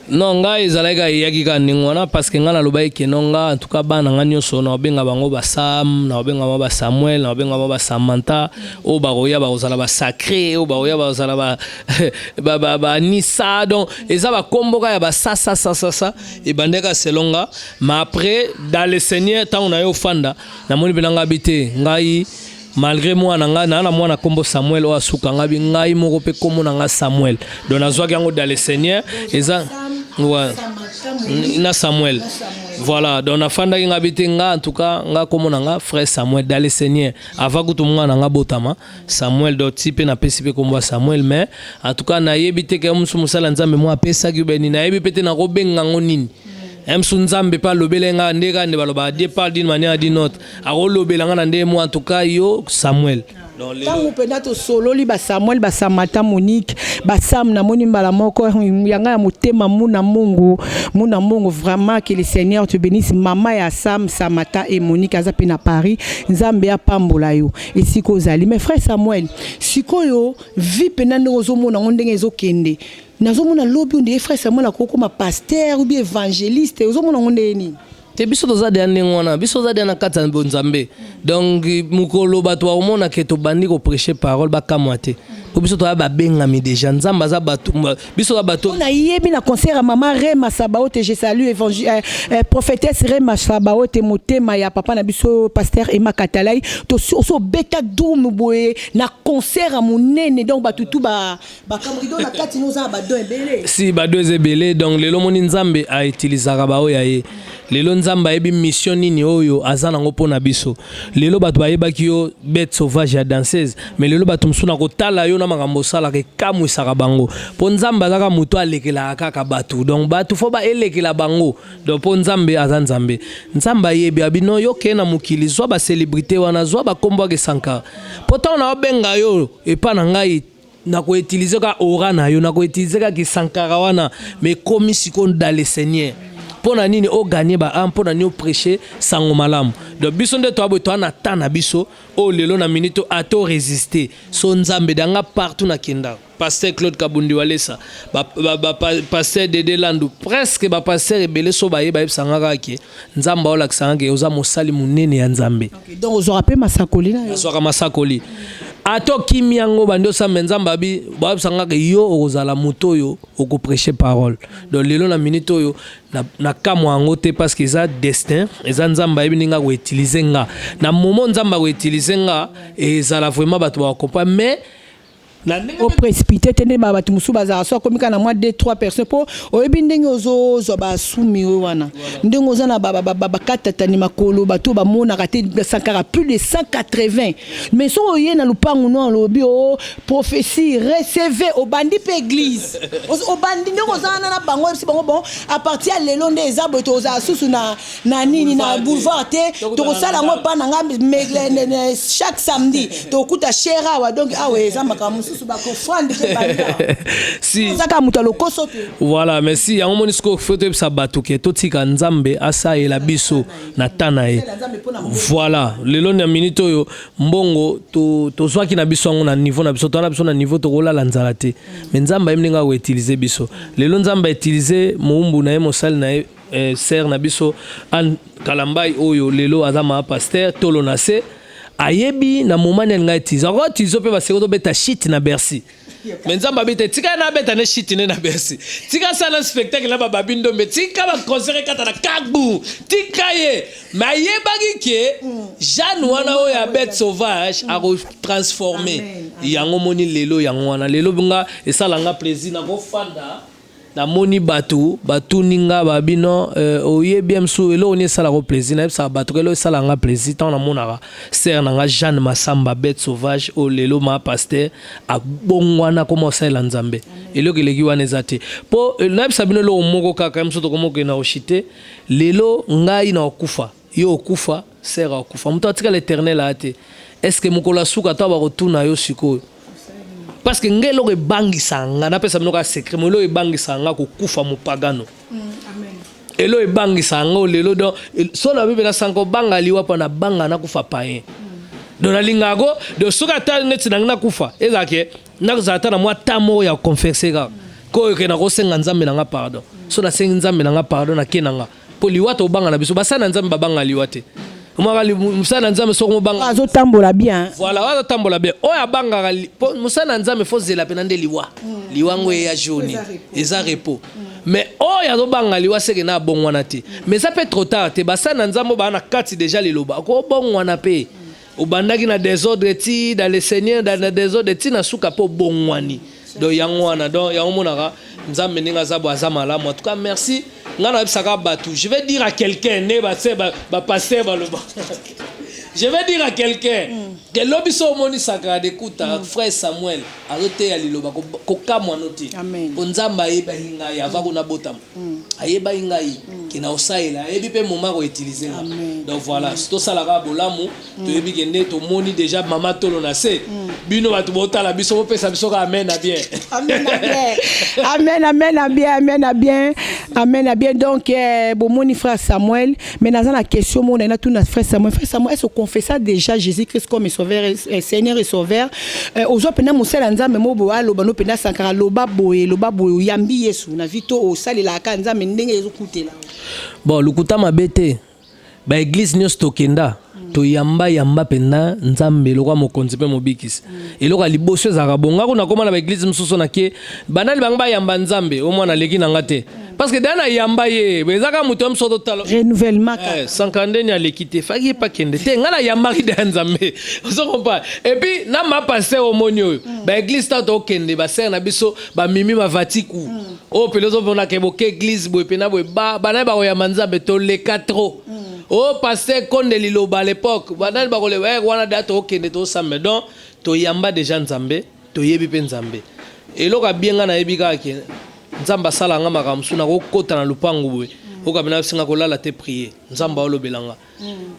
non nga ezalaka yaki ka ningwana parce que nga na loba ke nonga en tout cas bana nga nyoso na obenga bango ba Sam na obenga ba Samuel na obenga ba Samantha o ba roya ba ozala ba sacré o ba roya ba ozala ba Nissa donc eza ba komboka ya ba sa et bandeka selonga mais après dans le Seigneur tant on a yo fanda na moni benanga bité ngai malgré moi nanga na mwana kombo Samuel o asuka ngabi ngai moko pe komo nanga Samuel donc nazwaki yango dans le Seigneur eza ouais na Samuel voilà donc na fanda ki ngabite nga en tout cas nga komo nanga frère Samuel dans le Seigneur avant que tout le monde nga botama Samuel do type na pesipe kombo Samuel mais en tout cas na yebite ke musu musala nzambe mo apesa ki beni na yebite na kobenga ngonini Nzambe pa lobelenga ndeka ne baloba départ d'une manière d'une autre a lobelanga na ndemo en tout cas yo Samuel Tango pena to solo li ba Samuel ba Samata Monique ba Sam na moni mbala moko yanga ya mutema muna Mungu vraiment que le Seigneur te bénisse mama ya Sam Samata et Monique azapi na Paris nzambe ya pambola yo esiko zali mes frères Samuel sikoyo vi pena ndozo mona ndenge ezokende nazomona lobi onde frère Samuel akoko ma pasteur ou bien évangéliste ozomona ngonde ni te biso toza de wana biso za de na kata bonzambe donc mukolo bato omona ke to bandi ko prêcher parole ba kamwate ko biso to ba bengami déjà nzamba za bato biso za bato on a yebi na concert à maman Rema Sabaote je salue prophétesse Rema Sabaote motema ya papa na biso pasteur Emma Katalai to so beta dum boye na concert à monene donc ba tutu ba kamrido na kati nous za ba do ebele si ba do ebele donc lelo moni nzambe a utilisaka ba oya ye lelo nzamba yebi mission nini oyo azana ngo pona biso lelo bato bayebaki yo bête sauvage ya danseuse mais lelo bato msuna kotala yo na makambo sala ke kamwisaka bango po nzamba azaka muto alekela kaka bato donc bato fo ba elekela bango donc po nzambe aza nzambe nzamba yebi abino yo kena mukili zwa ba célébrité wana zwa ba kombo ke Sankara pourtant na benga yo epa na ngai na ko utiliser ka ora na yo na ko utiliser ka ki Sankara wana mais comme si kon dans le Seigneur pona nini o gagner ba am pona ni o prêcher sango malamu donc biso nde to aboto na tana biso o lelo na minute ato résister so nzambe danga partout na kinda pasteur Claude Kabundi Walesa pasteur Dede Landu presque ba pasteur ebele so ba yeba sangaka ke nzamba ola kisanga ke oza mosali munene ya nzambe donc ozo rappel masakoli na yo so masakoli ato kimiango bando sa menzamba bi ba sanga ke yo ozala moto yo oko prêcher parole donc lelo na minute yo na kamwa ngo te parce que ça destin eza nzamba yebi ninga ko utiliser nga na moment nzamba ko utiliser nga et ça la vraiment bato ba comprendre mais au précipité tene ba bato musu bazara so komika na moi 2-3 personnes po oyebi ndenge ozo zo ba sumi wana ndenge oza na ba katata ni makolo bato ba mona kate Sankara plus de 180 mais so oye na lupangu no lobi o prophétie recevez au bandi pe église au bandi ndenge oza na bango si bango bon à partir lelo nde ezabo to oza susu na nini na boulevard te to ko sala ngo pa na nga chaque samedi to kuta shera wa donc awe ezamba kamu si voilà merci ya monisco photo sa batuke totika nzambe asa ela biso na tana e voilà lelo na minute yo mbongo to zwaki na biso ngo na niveau na biso to na biso na niveau to kola la nzala te mais nzamba yemninga ko utiliser biso lelo nzamba utiliser muumbu na mosali na ser na biso an kalambai oyo lelo azama pasteur tolo na se ayebi na moment ngai tizaro tizo pe ba sekoto beta shit na Bercy mais nzamba beta tika na beta na shit na Bercy tika sana spectacle na baba bindo mais tika ba concert kata na Kagbu tika ye mais yebagi ke Jeanne wana o ya bête sauvage a transformer yango moni lelo yango wana lelo bunga esalanga plaisir na ko fanda na moni batu ninga babino oye bien so elo oni sala ko plaisir na sa batu elo sala nga plaisir tant na monaka ser na nga Jeanne Masamba bête sauvage o lelo ma pasteur a bongwana comme ça la nzambe elo keleki wana ezate po na sabino lo moko kaka mso to komoko na oshite lelo ngai na okufa yo okufa ser okufa mto atika l'éternel ate est-ce que mukola suka to ba rotuna yo siko parce que ngelo ke bangisa nga na pesa mnoka secret mo lo e bangisa nga ko kufa mupagano amen elo e bangisa nga lelo do so na bibe na sanko banga liwa pa na banga na kufa paye do na lingago do suka ta net na kufa ezake na zata na mwa tamo ya confesser ga ko ke na ko senga nzambe na nga pardon so na senga nzambe na nga pardon na kenanga po liwa to banga na biso basana nzambe babanga liwa te musana nzambe soko banga azo tambola bien voilà azo tambola bien oya banga musana nzambe faut zela penande liwa liwango ya jaune eza repos mais oya zo banga liwa seke na bongwana te mais ça peut trop tard te basana nzambe ba na kati déjà liloba ko bongwana pe obandaki na désordre ti dans le Seigneur dans désordre ti na suka po bongwani do yango wana do yango monaka nzambe ninga zabo azamala en tout cas merci. Je vais dire à quelqu'un, je vais dire à quelqu'un que l'obiso moni sakra d'écoute frère Samuel azote ya liloba ko kamwa noti. Amen. Ponzamba yeba hinga ya va kuna botam. Ayeba hinga yi. qui na osaila et puis moment ko utiliser donc voilà c'est tout ça la bolamu to yebi kende to moni déjà mama tolo na se bino batu botala biso bo pesa biso ka amen na bien amen na bien amen na bien amen na bien amen na bien donc bon moni frère Samuel mais dans la question mon na tout na frère Samuel est-ce qu'on confessa déjà Jésus-Christ comme sauveur Seigneur et sauveur ozo pena mosela nzambe mo bo aloba no pena sankara loba boye yambi Yesu na vito o salela ka nzambe ndenge ezokutela bon lukuta mabete ba église nyos tokenda to yamba penda nzambe lokwa mokonzi pe mobikisi eloko liboso ezaka bonga kuna koma na ba église msusu na ke banali banga yamba nzambe o mwana leki nanga te parce que dana yamba ye bezaka muto msoto talo renouvellement sankandeni alekite faki pa kende te ngana yamba ki de nzambe on comprend et puis na ma passer au monio ba église tato kende ba ser na biso ba mimi ma vatiku o pelozo bona ke boke église bo pena bo ba na ba ya nzambe to le 4 o passer konde liloba à l'époque banani ba ko le wana dato kende to sambe donc to yamba déjà nzambe to yebi pe nzambe eloka bienga na yebi ka ke nzamba sala nga makamsu na kokota na lupangu boye okabina singa kolala te prier nzamba olobelanga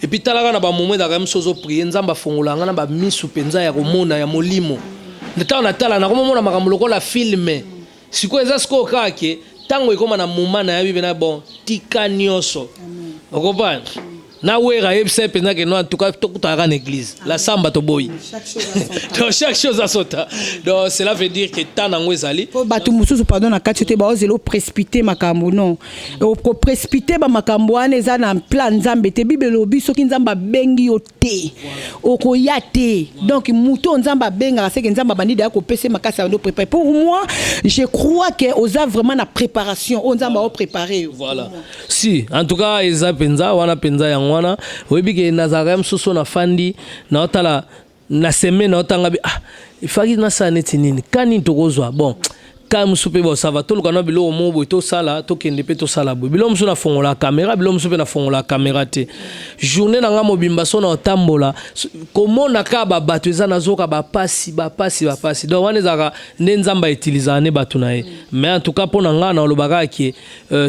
et puis talaka na ba moment da kam sozo prier nzamba fongolanga na ba misu penza ya komona ya molimo ndeta na tala na komona makambo lokola filme siko eza siko kake tango ekoma na moment na yabi bena bon tika nyoso okopana na wera yebse penza ke no en tout cas tokutaka na église la samba to boy donc chaque chose à son temps donc cela veut dire que tant nango ezali batu mususu pardon na kati te ba ozelo précipiter makambo non ko précipiter ba makambo ane eza na plan nzambe te bible lobi soki nzamba bengi yo te okoya te donc muto nzamba benga c'est que nzamba bandida ko pese makasa ndo préparer pour moi je crois que oza vraiment na préparation on nzamba o préparer voilà si en tout cas eza penza wana penza yango wana webi ke nazaka msusu na fandi na otala na semaine na otanga bi ifaki na saneti nini kani tokozwa bon ka musupe bo ça va to lukana bilo mo bo to sala to kende pe to sala bo bilo musu na fongola caméra bilo musu pe na fongola caméra te journée na nga mobimba so na otambola komona ka ba batu eza nazoka ba pasi donc wana zaka nzamba utiliser ne batu na ye mais en tout cas pona nga na lobaka ki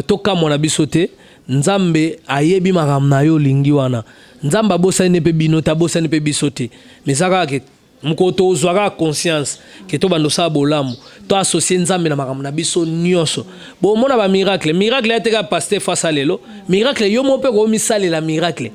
to kamona bisote nzambe ayebi makambo na yo lingi wana nzamba bosa ne pe bino ta bosa ne pe bisote mais saka ke mukoto ozwaka conscience ke to bando sa bolamu to associer nzambe na makambo na biso nyonso bo mona ba miracle eteka pasteur face à lelo miracle yo mo pe ko misale la miracle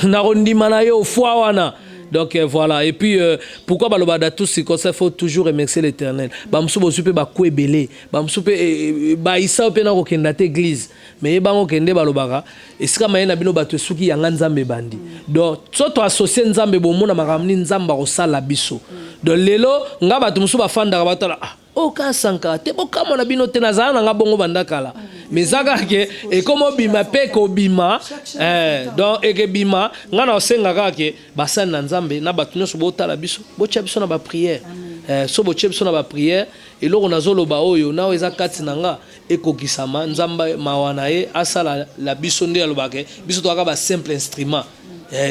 na rondima na yo foi wana. Donc voilà, et puis pourquoi balobada tous c'est comme ça, faut toujours remercier l'Éternel. Bamsu bo supe ba kwebele, bamsu pe ba isa pe na ko kenda te église. Mais ba ngo kende balobaka, esika mayena bino bato suki yanga nzambe bandi. Donc soto associer nzambe bo mona makamni nzamba ko sala biso. Donc lelo nga bato musu ba fanda ba tala oka sanka te boka mona bino te nazana nga bongo bandakala. Mais zaka ke e komo bima pe ko bima donc e ke bima nga na osenga ka ke basana na nzambe na bato nyonso botala biso bocha biso na ba prière so bocha biso na ba prière eloko nazoloba oyo na eza kati na nga ekokisama nzamba mawana ye asala la biso nde alobake biso to aka ba simple instrument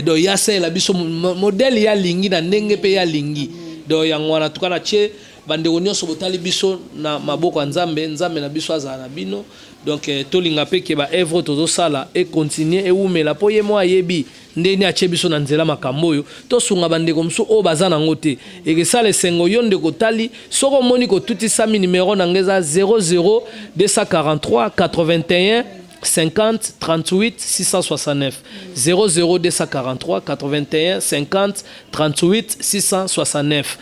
donc ya se la biso modèle ya lingi na ndenge pe ya lingi donc yango wana tukana che bandeko nyonso botali biso na maboko nzambe na biso azala na bino donc tolinga pe ke ba œuvre tozo sala et continuer et umela po ye mo ayebi ndeni ache biso na nzela makambo yo to sunga bandeko mso o bazana ngote et que ça le sengo yonde ko tali soko moni ko tuti sami numéro na ngeza 00 243 81 50 38 669 00 243 81 50 38 669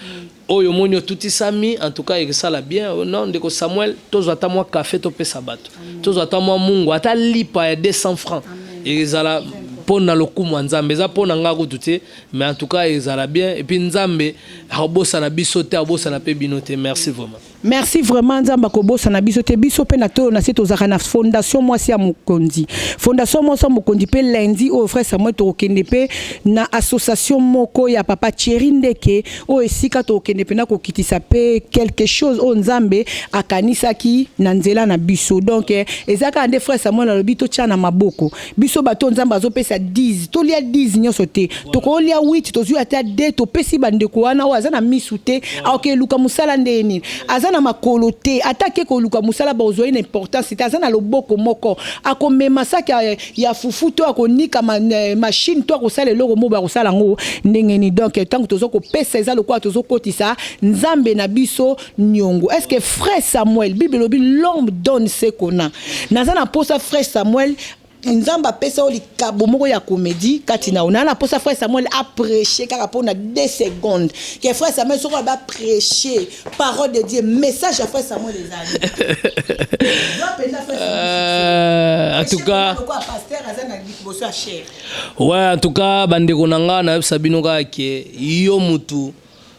oyo monio tuti sami en tout cas et ça la bien non ndeko Samuel tozo ata moi café to pesa bato tozo ata moi mungu ata lipa ya 200 francs et ça la pona lokumu nzambe za pona ngako tuté mais en tout cas et ça la bien et puis nzambe abosa na bisote abosa na pe binote merci vraiment. Merci vraiment nzamba ko bosa na biso te biso pe na to na seto zaka na fondation mwasi ya Mukondi. Fondation mwasi ya Mukondi pe lundi au frère Samuel to kende pe na association moko ya papa Thierry Ndeke o esika to kende pe na ko kitisa pe quelque chose o nzambe akanisa ki na nzela na biso. Donc ezaka ande frère Samuel na lobito tia na maboko. Biso bato nzamba zo pesa 10 to lia 10 nyoso te. To ko lia 8 to zu ata 2 to pesi bande ko wana o azana misute a ok luka musala ndeni. Azana na makolo te atake ko luka musala ba ozoyi na importance c'est azana loboko moko akomema saki ya fufu to akonika machine to akosala eloko mo ba kosala ngo ndenge ni donc tant tozo ko pesa eza lokwa tozo kotisa nzambe na biso nyongo. Est-ce que frère Samuel Bible lobi l'homme donne ce qu'on a nazana posa frère Samuel nzamba pesa oli kabo moko ya comédie katina on a posa frère Samuel a prêché car pour 2 secondes que frère Samuel soko ba prêcher parole de Dieu message à frère Samuel les amis. En tout cas ouais en tout cas bande konanga na sabino ka ke yo mutu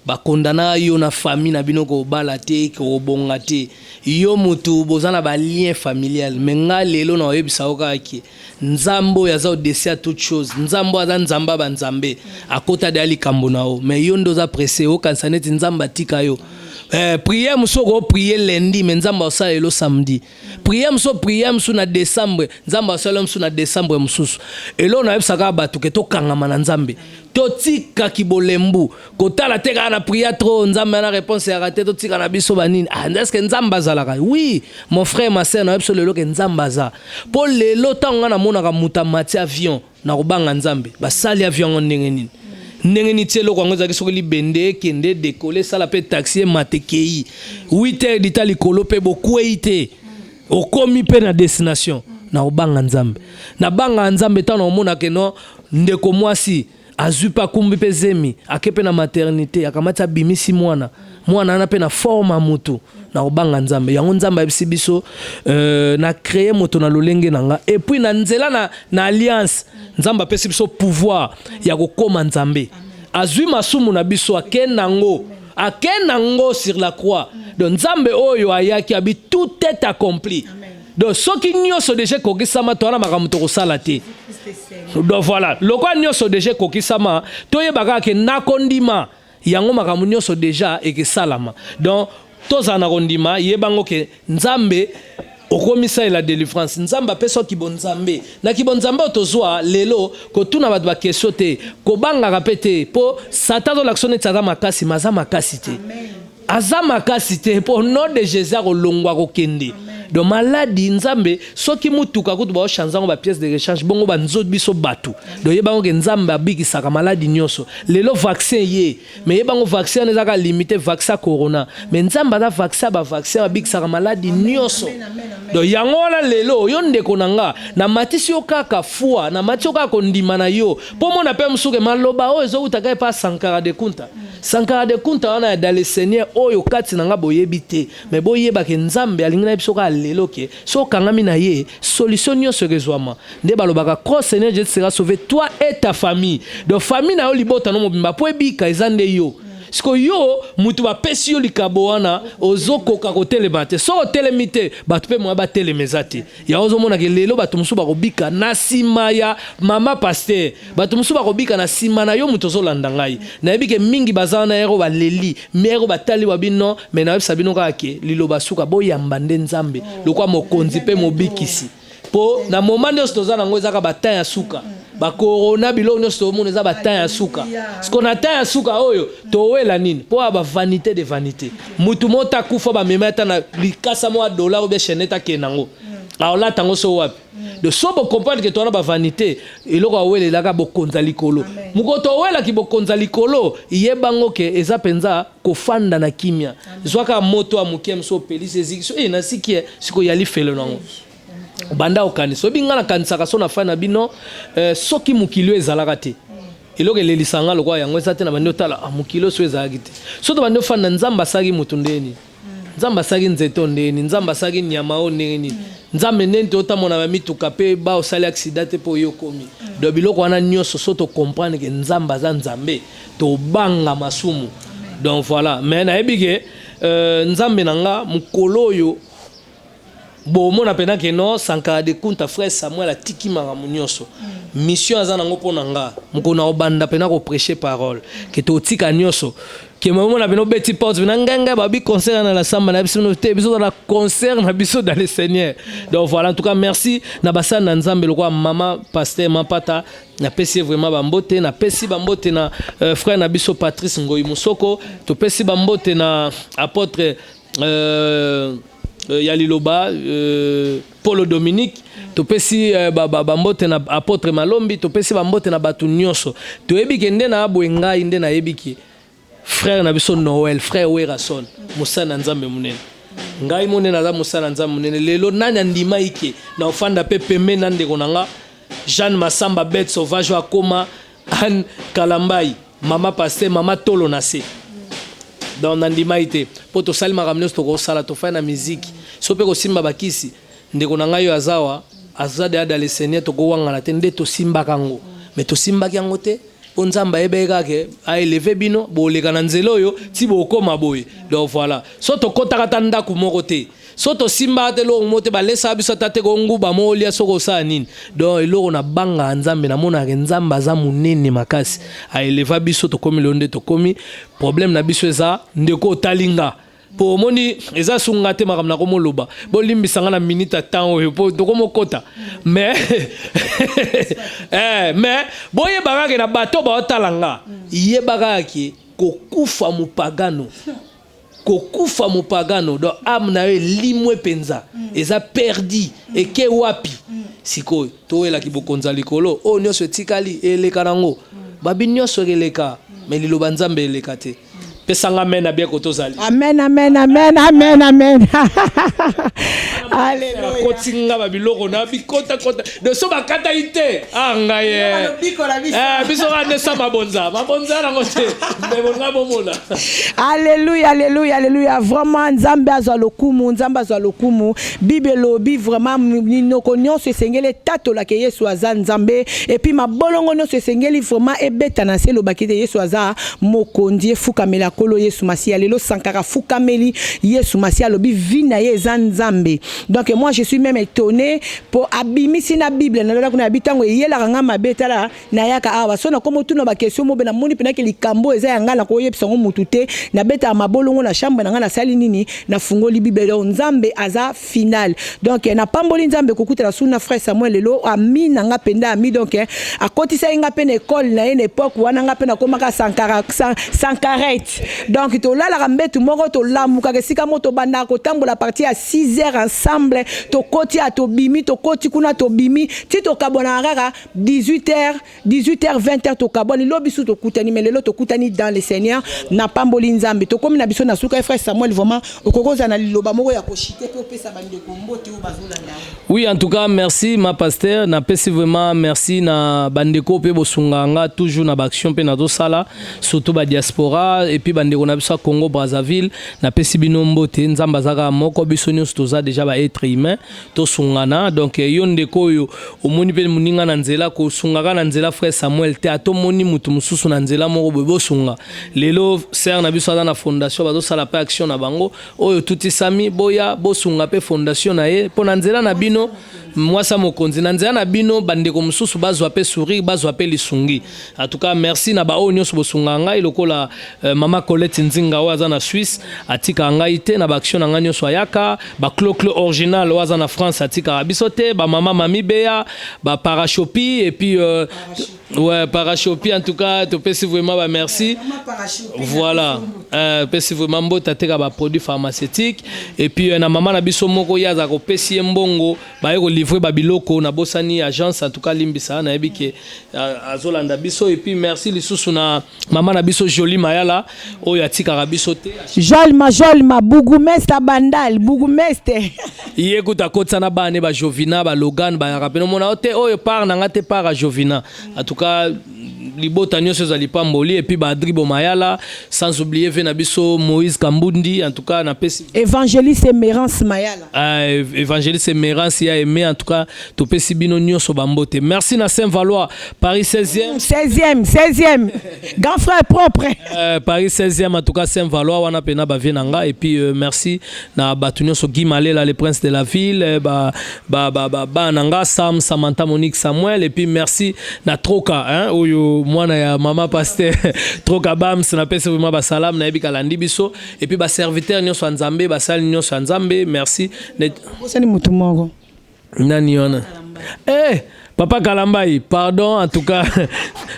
ba kondana yo na famille na bino ko balate ko bongate yo mutu bozana ba lien familial menga lelo na yebisa oka ke nzambo ya za desia toute chose nzambo aza nzamba ba nzambe akota dali kambo nao mais yo ndoza pressé o kansaneti nzamba tika yo prière muso ko prier lundi mais nzamba osala elo samedi prière muso na décembre nzamba osala muso na décembre mususu elo na yebisa ka batu ke to kangama na nzambe totika kibolembu kotala teka na prière trop nzamba na réponse ya raté totika na biso banini est-ce que nzamba zalaka oui mon frère ma sœur na yebisa lelo ke nzamba za po lelo tanga na mona ka muta mati avion na kobanga nzambe basali avion ndenge nini ndenge ni tielo kwa ngoza kiso libende kende décoller sala pe taxi matekei 8h d'Italie kolo pe bokueite okomi pe na destination na obanga nzambe na banga nzambe tana omona ke no ndeko mwasi azupa kumbi pe zemi akepe na maternité akamata bimisi mwana ana pe na forma mutu na obanga nzambe yango nzamba ebisi biso na créer moto na lolenge nanga et puis na nzela na alliance nzamba pesi biso pouvoir ya kokoma nzambe azui masumu na biso akenango sur la croix donc nzambe oyo ayaki abi tout est accompli. Donc soki nyonso déjà kokisama to na makambo to kosala te. Donc voilà, lokwa nyonso déjà kokisama to yebaka ke nakondima yango makambo nyonso déjà ekesalama. Donc tozana kondima yebango ke nzambe okomisa la délivrance nzamba peso kibonzambe na kibonzambe otozwa lelo kotuna batu ba question te kobanga kapete po satan l'action de tsaka makasi maza makasi te aza makasi te po nom de Jésus ko longwa ko kende do maladie nzambe soki mutuka kutu ba chanzango ba pièce de rechange bongo ba nzot biso batu do yebango ke nzambe abikisa ka maladie nyoso lelo vaccin ye mais yebango vaccin ezaka limité vaccin corona mais nzamba da vaccin abikisa ka maladie nyoso do yango la lelo yo ndeko nanga na matisi yo kaka fua na matisi yo kaka kondima na yo po mona pe musuke maloba o ezo utaka pa Sankara de Kunta wana dans le Seigneur oyo kati nanga boyebite mais boyeba ke nzambe alingina biso ka lelo ke so kangami na ye solution nyonso kezwama nde balobaka cross Seigneur Jésus sera sauvé toi et ta famille donc famille na yo libota no mobimba po ebika ezande yo siko yo mutu ba pesi yo likabo wana ozokoka kotelema te so otelemi te batu pe mwa batelemeza te ya ozomona ke lelo batu musu bakobika na sima ya mama pasteur batu musu bakobika na sima na yo mutu ozolanda ngai nayebi ke mingi bazana yero baleli mero batali wa bino me na yebisa bino kaka ke liloba suka boyamba nde nzambe lokwa mokonzi pe mobikisi po na moment nyonso toza nango ezaka bata ya suka ba corona biloko nyonso tomona eza bata ya suka siko na ta ya suka oyo towela nini po aba vanité de vanité mutu mota kufa ba memata na likasa mo $1 ou be cheneta kenango aola tango so wapi de so bo comprendre que tona ba vanité eloko awele laka bokonza likolo mukoto wela ki bokonza likolo yebango ke eza penza kofanda na kimia zwaka moto amukiem so pelise zikso na sikie siko yali felo nango banda okani so binga na kanisa kaso na fana bino soki mukilo ezalaka te eloko lelisanga lokwa yango eza te na bando tala mukilo so ezalaki te so to bando fana nzamba saki mutu ndeni nzamba saki nzeto ndeni nzamba saki nyama o ndeni nzambe ndeni to tamona ba mituka pe ba osali accident te po yo komi do biloko wana nyonso so to comprendre que nzamba za nzambe to banga masumu donc voilà mais na ebike nzambe nanga mukolo yo bon mon appena que non Sankara de Kunta frère Samuel atiki maramu nyonso mission azana ngo ponanga mukona obanda pena ko prêcher parole que to tika nyonso que maman na beno beti porte nganga babi concert na la samba na biso te biso dans la concert na biso dans le Seigneur donc voilà en tout cas merci na basana nzambe lokwa mama pasteur mapata na pesi vraiment bambote na pesi bambote na frère na biso Patrice Ngoyi Musoko to pesi bambote na apôtre Yaliloba Paulo Dominique topesi bambote na apôtre Malombi topesi bambote na batu nyonso toyebi kende na abwenga inde na yebiki frère na biso Noël frère Werason musana nzambe munene ngai monene za musana nzambe munene lelo nanya ndima ike na ofanda pe pembe na ndeko nanga Jeanne Massamba bête sauvage akoma Anne Kalambai mama pasteur mama tolo na se dans nandima ite poto salima ramneus to ko sala to fa na musique so pe ko simba bakisi ndeko nanga yo azawa azade ada le seigneur to ko wanga na tende to simba kango mais to simba kango te onzamba ebeka ke a élevé bino bo le kana nzelo yo ti bo koma boye donc voilà so to kota katanda ku moko te so to simba te lo mote ba lesa biso tate ko nguba mo lia soko sa nini donc eloko na banga nzambe na mona ke nzamba za munene makasi a élevé biso to komi londe to komi problème na biso eza ndeko talinga po moni eza sunga te makam na komo loba bo limbisanga na minute temps oyo po to komo kota mais mais boye bagake na bato ba otalanga ye bagake kokufa mupagano do am na ye limwe penza eza perdi eke wapi sikoyo to ela kibokonza likolo o nyonso etikali eleka nango babi nyonso eleka mais liloba nzambe eleka te pesanga mena bien kotozali amen Alléluia. Kotinga babiloko na bikota de so bakata ite ngaye biso ngane sa mabonza na ngote mbonga bomona. Alléluia vraiment nzambe azwa lokumu Bible lobi vraiment ninoko nyonso esengeli tatola ke Yesu aza nzambe et puis mabolongo nyonso esengeli vraiment ebeta na se lobaki te Yesu aza mokonzi efukamela kolo Yesu Masia lelo sankara fukameli Yesu Masia lobi vina ye eza nzambe. Donc moi je suis même étonné pour abimisi na Bible na lola kuna bitango yela kanga mabeta la na yaka awa so na komo tuna ba question mo na moni pena ke likambo eza yanga na ko yebisa ngo mutute na beta mabolongo na chambre na nga na sali nini na fungoli Bible nzambe aza final. Donc na pamboli nzambe kokutela suna frère Samuel lelo ami na nga penda ami donc a kotisa inga pena école na une époque wana nga pena komaka sankarete. Donc to la rambetu moko to lamuka ke sika moto banda ko tambola partie à 6h ensemble to koti a to bimi to koti kuna to bimi ti to kabona rara 18h 20h to kaboni lobisu to kutani melelo to kutani dans le Seigneur na pamboli nzambe to komi na biso na suka frère Samuel vraiment okokoza na liloba moko ya koshite pe opesa bande ko mbote o bazola na. Oui, en tout cas merci ma pasteur na pesi vraiment merci na bandeko pe bosunganga toujours na action pe na do sala surtout ba diaspora et puis bandeko na biso Congo Brazzaville na pesi bino mbote nzamba zaka moko biso nyonso toza déjà ba être humain to sungana donc yo ndeko yo omoni pe muninga na nzela ko sungaka na nzela frère Samuel te atomoni mutu mususu na nzela moko bo sunga lelo ser na biso na fondation ba do sala pa action na bango oyo tuti sami boya bo sunga pe fondation na ye po na nzela na bino mwasa mokonzi na nzela na bino bandeko mususu bazwa pe sourire bazwa pe lisungi. En tout cas merci na ba onyo so bosunganga ilokola mama Colette Nzinga waza na Suisse atika ngai te na ba action na nganyo so yaka ba clo original waza na France atika bisote ba mama mami Bea ba Parachopi et puis ouais Parachopi en tout cas to pesi vraiment ba merci voilà pesi vraiment mbota teka ba produits pharmaceutiques et puis na mama na biso moko yaza ko pesi mbongo ba yeko livrer ba biloko na bosani agence en tout cas limbisa na ebike azolanda biso et puis merci lisusu na mama na biso Jolie Mayala oyo atika biso te Jolma Bougumestre Bandal Bougumestre yekuta kotsa na bane ba Jovina ba Logan ba rapeno mona ote oyo par na ngate par a Jovina en tout cas libota nyonso ezali pamboli et puis ba Adribo Mayala sans oublier Venabiso Moïse Kambundi en tout cas na pesi évangéliste Mérance Mayala évangéliste Mérance ya aimé en tout cas to pesi bino nyonso bambote merci na Saint-Valois Paris 16e grand frère propre Paris 16e en tout cas Saint-Valois wana pena ba venanga et puis merci na batu nyonso Guy Malela le prince de la ville ba nanga Sam Samantha Monique Samuel et puis merci na Troka hein oyo mwana ya mama pasteur Troka Bams na pesa vraiment ba salam na ebika landi biso et puis ba serviteur nyonso nzambe ba sali nyonso nzambe merci bosani mutu moko nani yona Eh, Papa Kalambai, pardon en tout cas.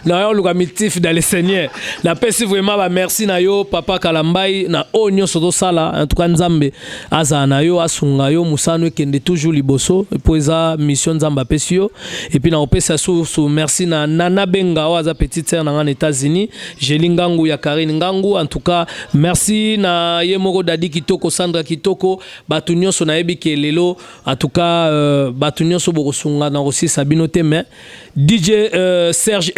Nayo lukamitif dans le Seigneur. Na pesi vraiment ba merci na yo Papa Kalambai na onyo soto sala en tout cas nzambe aza na yo asunga yo musano ekende toujours liboso pour eza mission nzamba pesi yo et puis na opesa sou merci na Nana Benga aza petite sœur na États-Unis, Jeli Ngangu ya Karine Ngangu en tout cas merci na Yemoko Dadi Kitoko Sandra Kitoko batu nyonso na yebi ke lelo en tout cas batu nyonso bokosunga na aussi Sabino Teme DJ Serge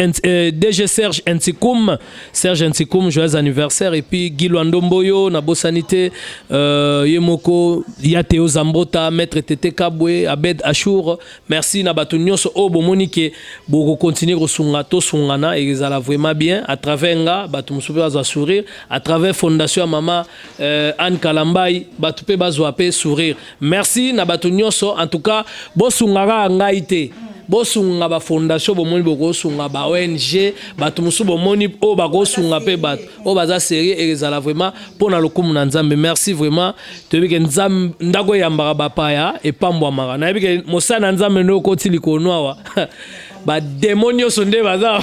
DG Serge Ntikoum, joyeux anniversaire. Et puis Guy Luandomboyo, Nabo Sanité, Yemoko, Yateo Zambota, Maître Tete Kabwe, Abed Achour. Merci Nabatu Nyonso Obo Monique, Boko continuer au Sungato, Sungana, et ils allaient vraiment bien. À travers Nga, Batu Moussoupe à sourire. À travers Fondation Mama Anne Kalambai, Batupe Bazouape sourire. Merci Nabatu Nyonso. En tout cas, Bo Sungara Ngaite. Bosunga ba fondation bomoni boko sunga ba ONG batu musu bomoni o ba go sunga pe bat o baza série et ezala vraiment pona lokumu na nzambe. Merci vraiment tebike nzambe ndako yambaka bapaya et pambwa mara na bike mosana nzambe no koti likono wa ba démonio sonde baza.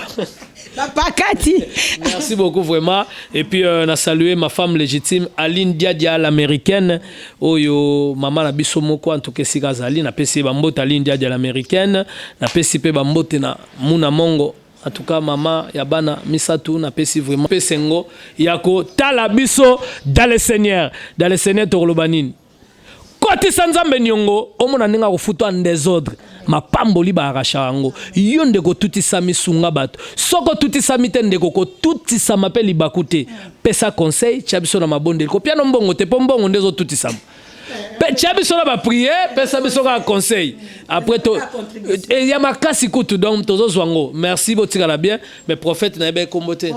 Merci beaucoup vraiment. Et puis on a salué ma femme légitime Aline Diadia l'américaine. Oyo maman na biso moko en tout cas sikazali na pesi bambote Aline Diadia l'américaine na pesi pe bambote na Muna Mongo. En tout cas maman ya bana misatu na pesi vraiment pesengo yako tala biso dans le Seigneur torlobanine. Koti sanzambe nyongo omona ninga kufutwa en désordre mapamboli ba arashango yonde ko tuti sami sunga bato soko tuti sami tende ko tuti sama pe libakute pesa conseil chabiso na mabonde ko piano mbongo te pombongo ndezo tuti sama pe chabiso na ba prier pesa biso ka conseil après to y a makasi kutu donc tozo zwango merci botika la bien mais prophète na be kombote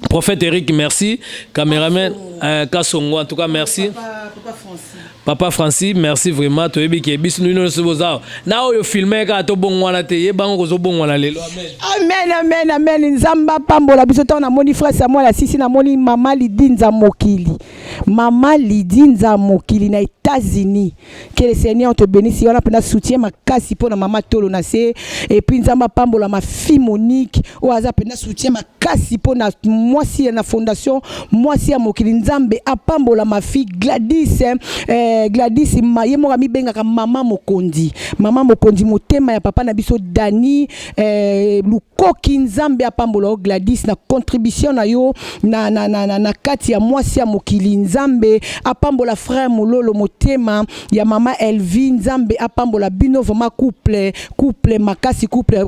Prophète Eric, merci. Caméraman Kassongo, en tout cas, merci. Papa Francis, merci vraiment. Tu es bien qui est bis nous nous sommes na oyo filmer ka to bon wana te ye bango zo bon wana lelo amen nzamba pambola biso to na moni frère Samuel asisi na moni mama Lidinza Mokili na États-Unis. Que le Seigneur te bénisse. On a pena soutien ma kasi pour na mama tolo na se et puis nzamba pambola ma fille Monique o aza pena soutien ma kasi pour na moi si na fondation moi si a Mokili nzambe apambola ma fille Gladys Gladys ye mo mi benga ka mama mokondi motema ya papa na biso Dani lukoki nzambe apambola Gladys na contribution na yo na kati ya mwasi ya Mokili nzambe apambola frère Mololo motema ya mama Elvin nzambe apambola bino vraiment couple makasi couple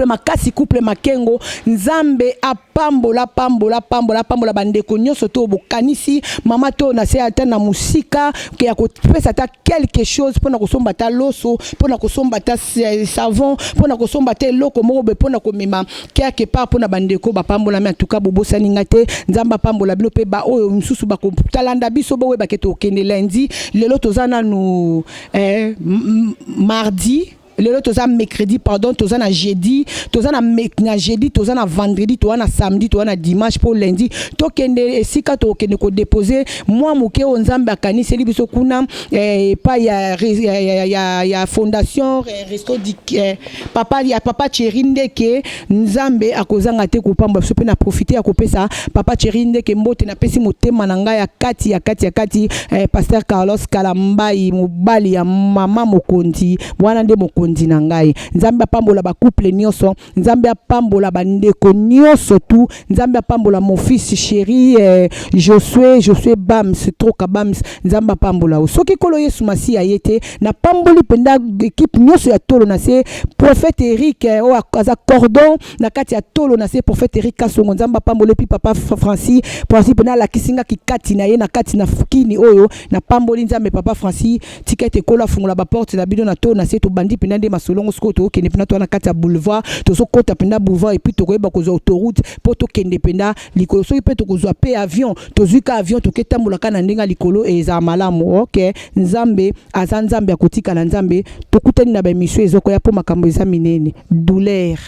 makasi couple makengo nzambe apambola pambola bandeko nyonso to bokanisi mama to na se ata na musika ke ya kopesa ta quelque chose pona kosomba ta loso pona kosomba ta savon pona kosomba te loko moko be pona komema quelque part pona bandeko bapambola mais en tout cas bobosani ngate nzamba pambola bilo pe ba oyo msusu ba talanda biso bo we ba keto kende lundi lelo tozana nu mardi le toza mercredi pardon toza na jeudi toza na jeudi toza na vendredi toza na samedi toza na dimanche pour lundi to kende esika to kende ko déposer moi moke o nzambe akanisi biso kuna pa ya fondation resto di papa Cherinde ke nzambe akozanga te ko pamba so pe na profiter ya kopesa papa Cherinde ke mbote na pesi motema na ngai ya kati pasteur Carlos Kalambai mobali ya mama mokondi bwana nde mokondi na ngai nzambe apambola ba couple nyonso nzambe apambola bandeko nyonso tu nzambe apambola mon fils chéri Josué Bams troka Bams nzambe apambola soki kolo Yesu masi ayete na pamboli penda équipe nyonso ya tolo na se prophète Eric o akaza cordon na kati ya tolo na se prophète Eric Kasongo nzambe apambola puis papa Francis penda la kisinga kikati na ye na kati na fukini oyo na pamboli nzambe papa Francis tikete kola fungola ba porte na bido na tolo na se to bandi penda masolongo skoto kende pena to na kati ya boulevard to so kota pena boulevard et puis to koyeba ko zo autoroute poto kende pena likolo so ipe to ko zo pe avion to zuka avion to ketambola kana ndinga likolo eza malamu OK nzambe azanzambe akotika na nzambe to kutani na ba mission ezoko ya po makambo eza minene douleur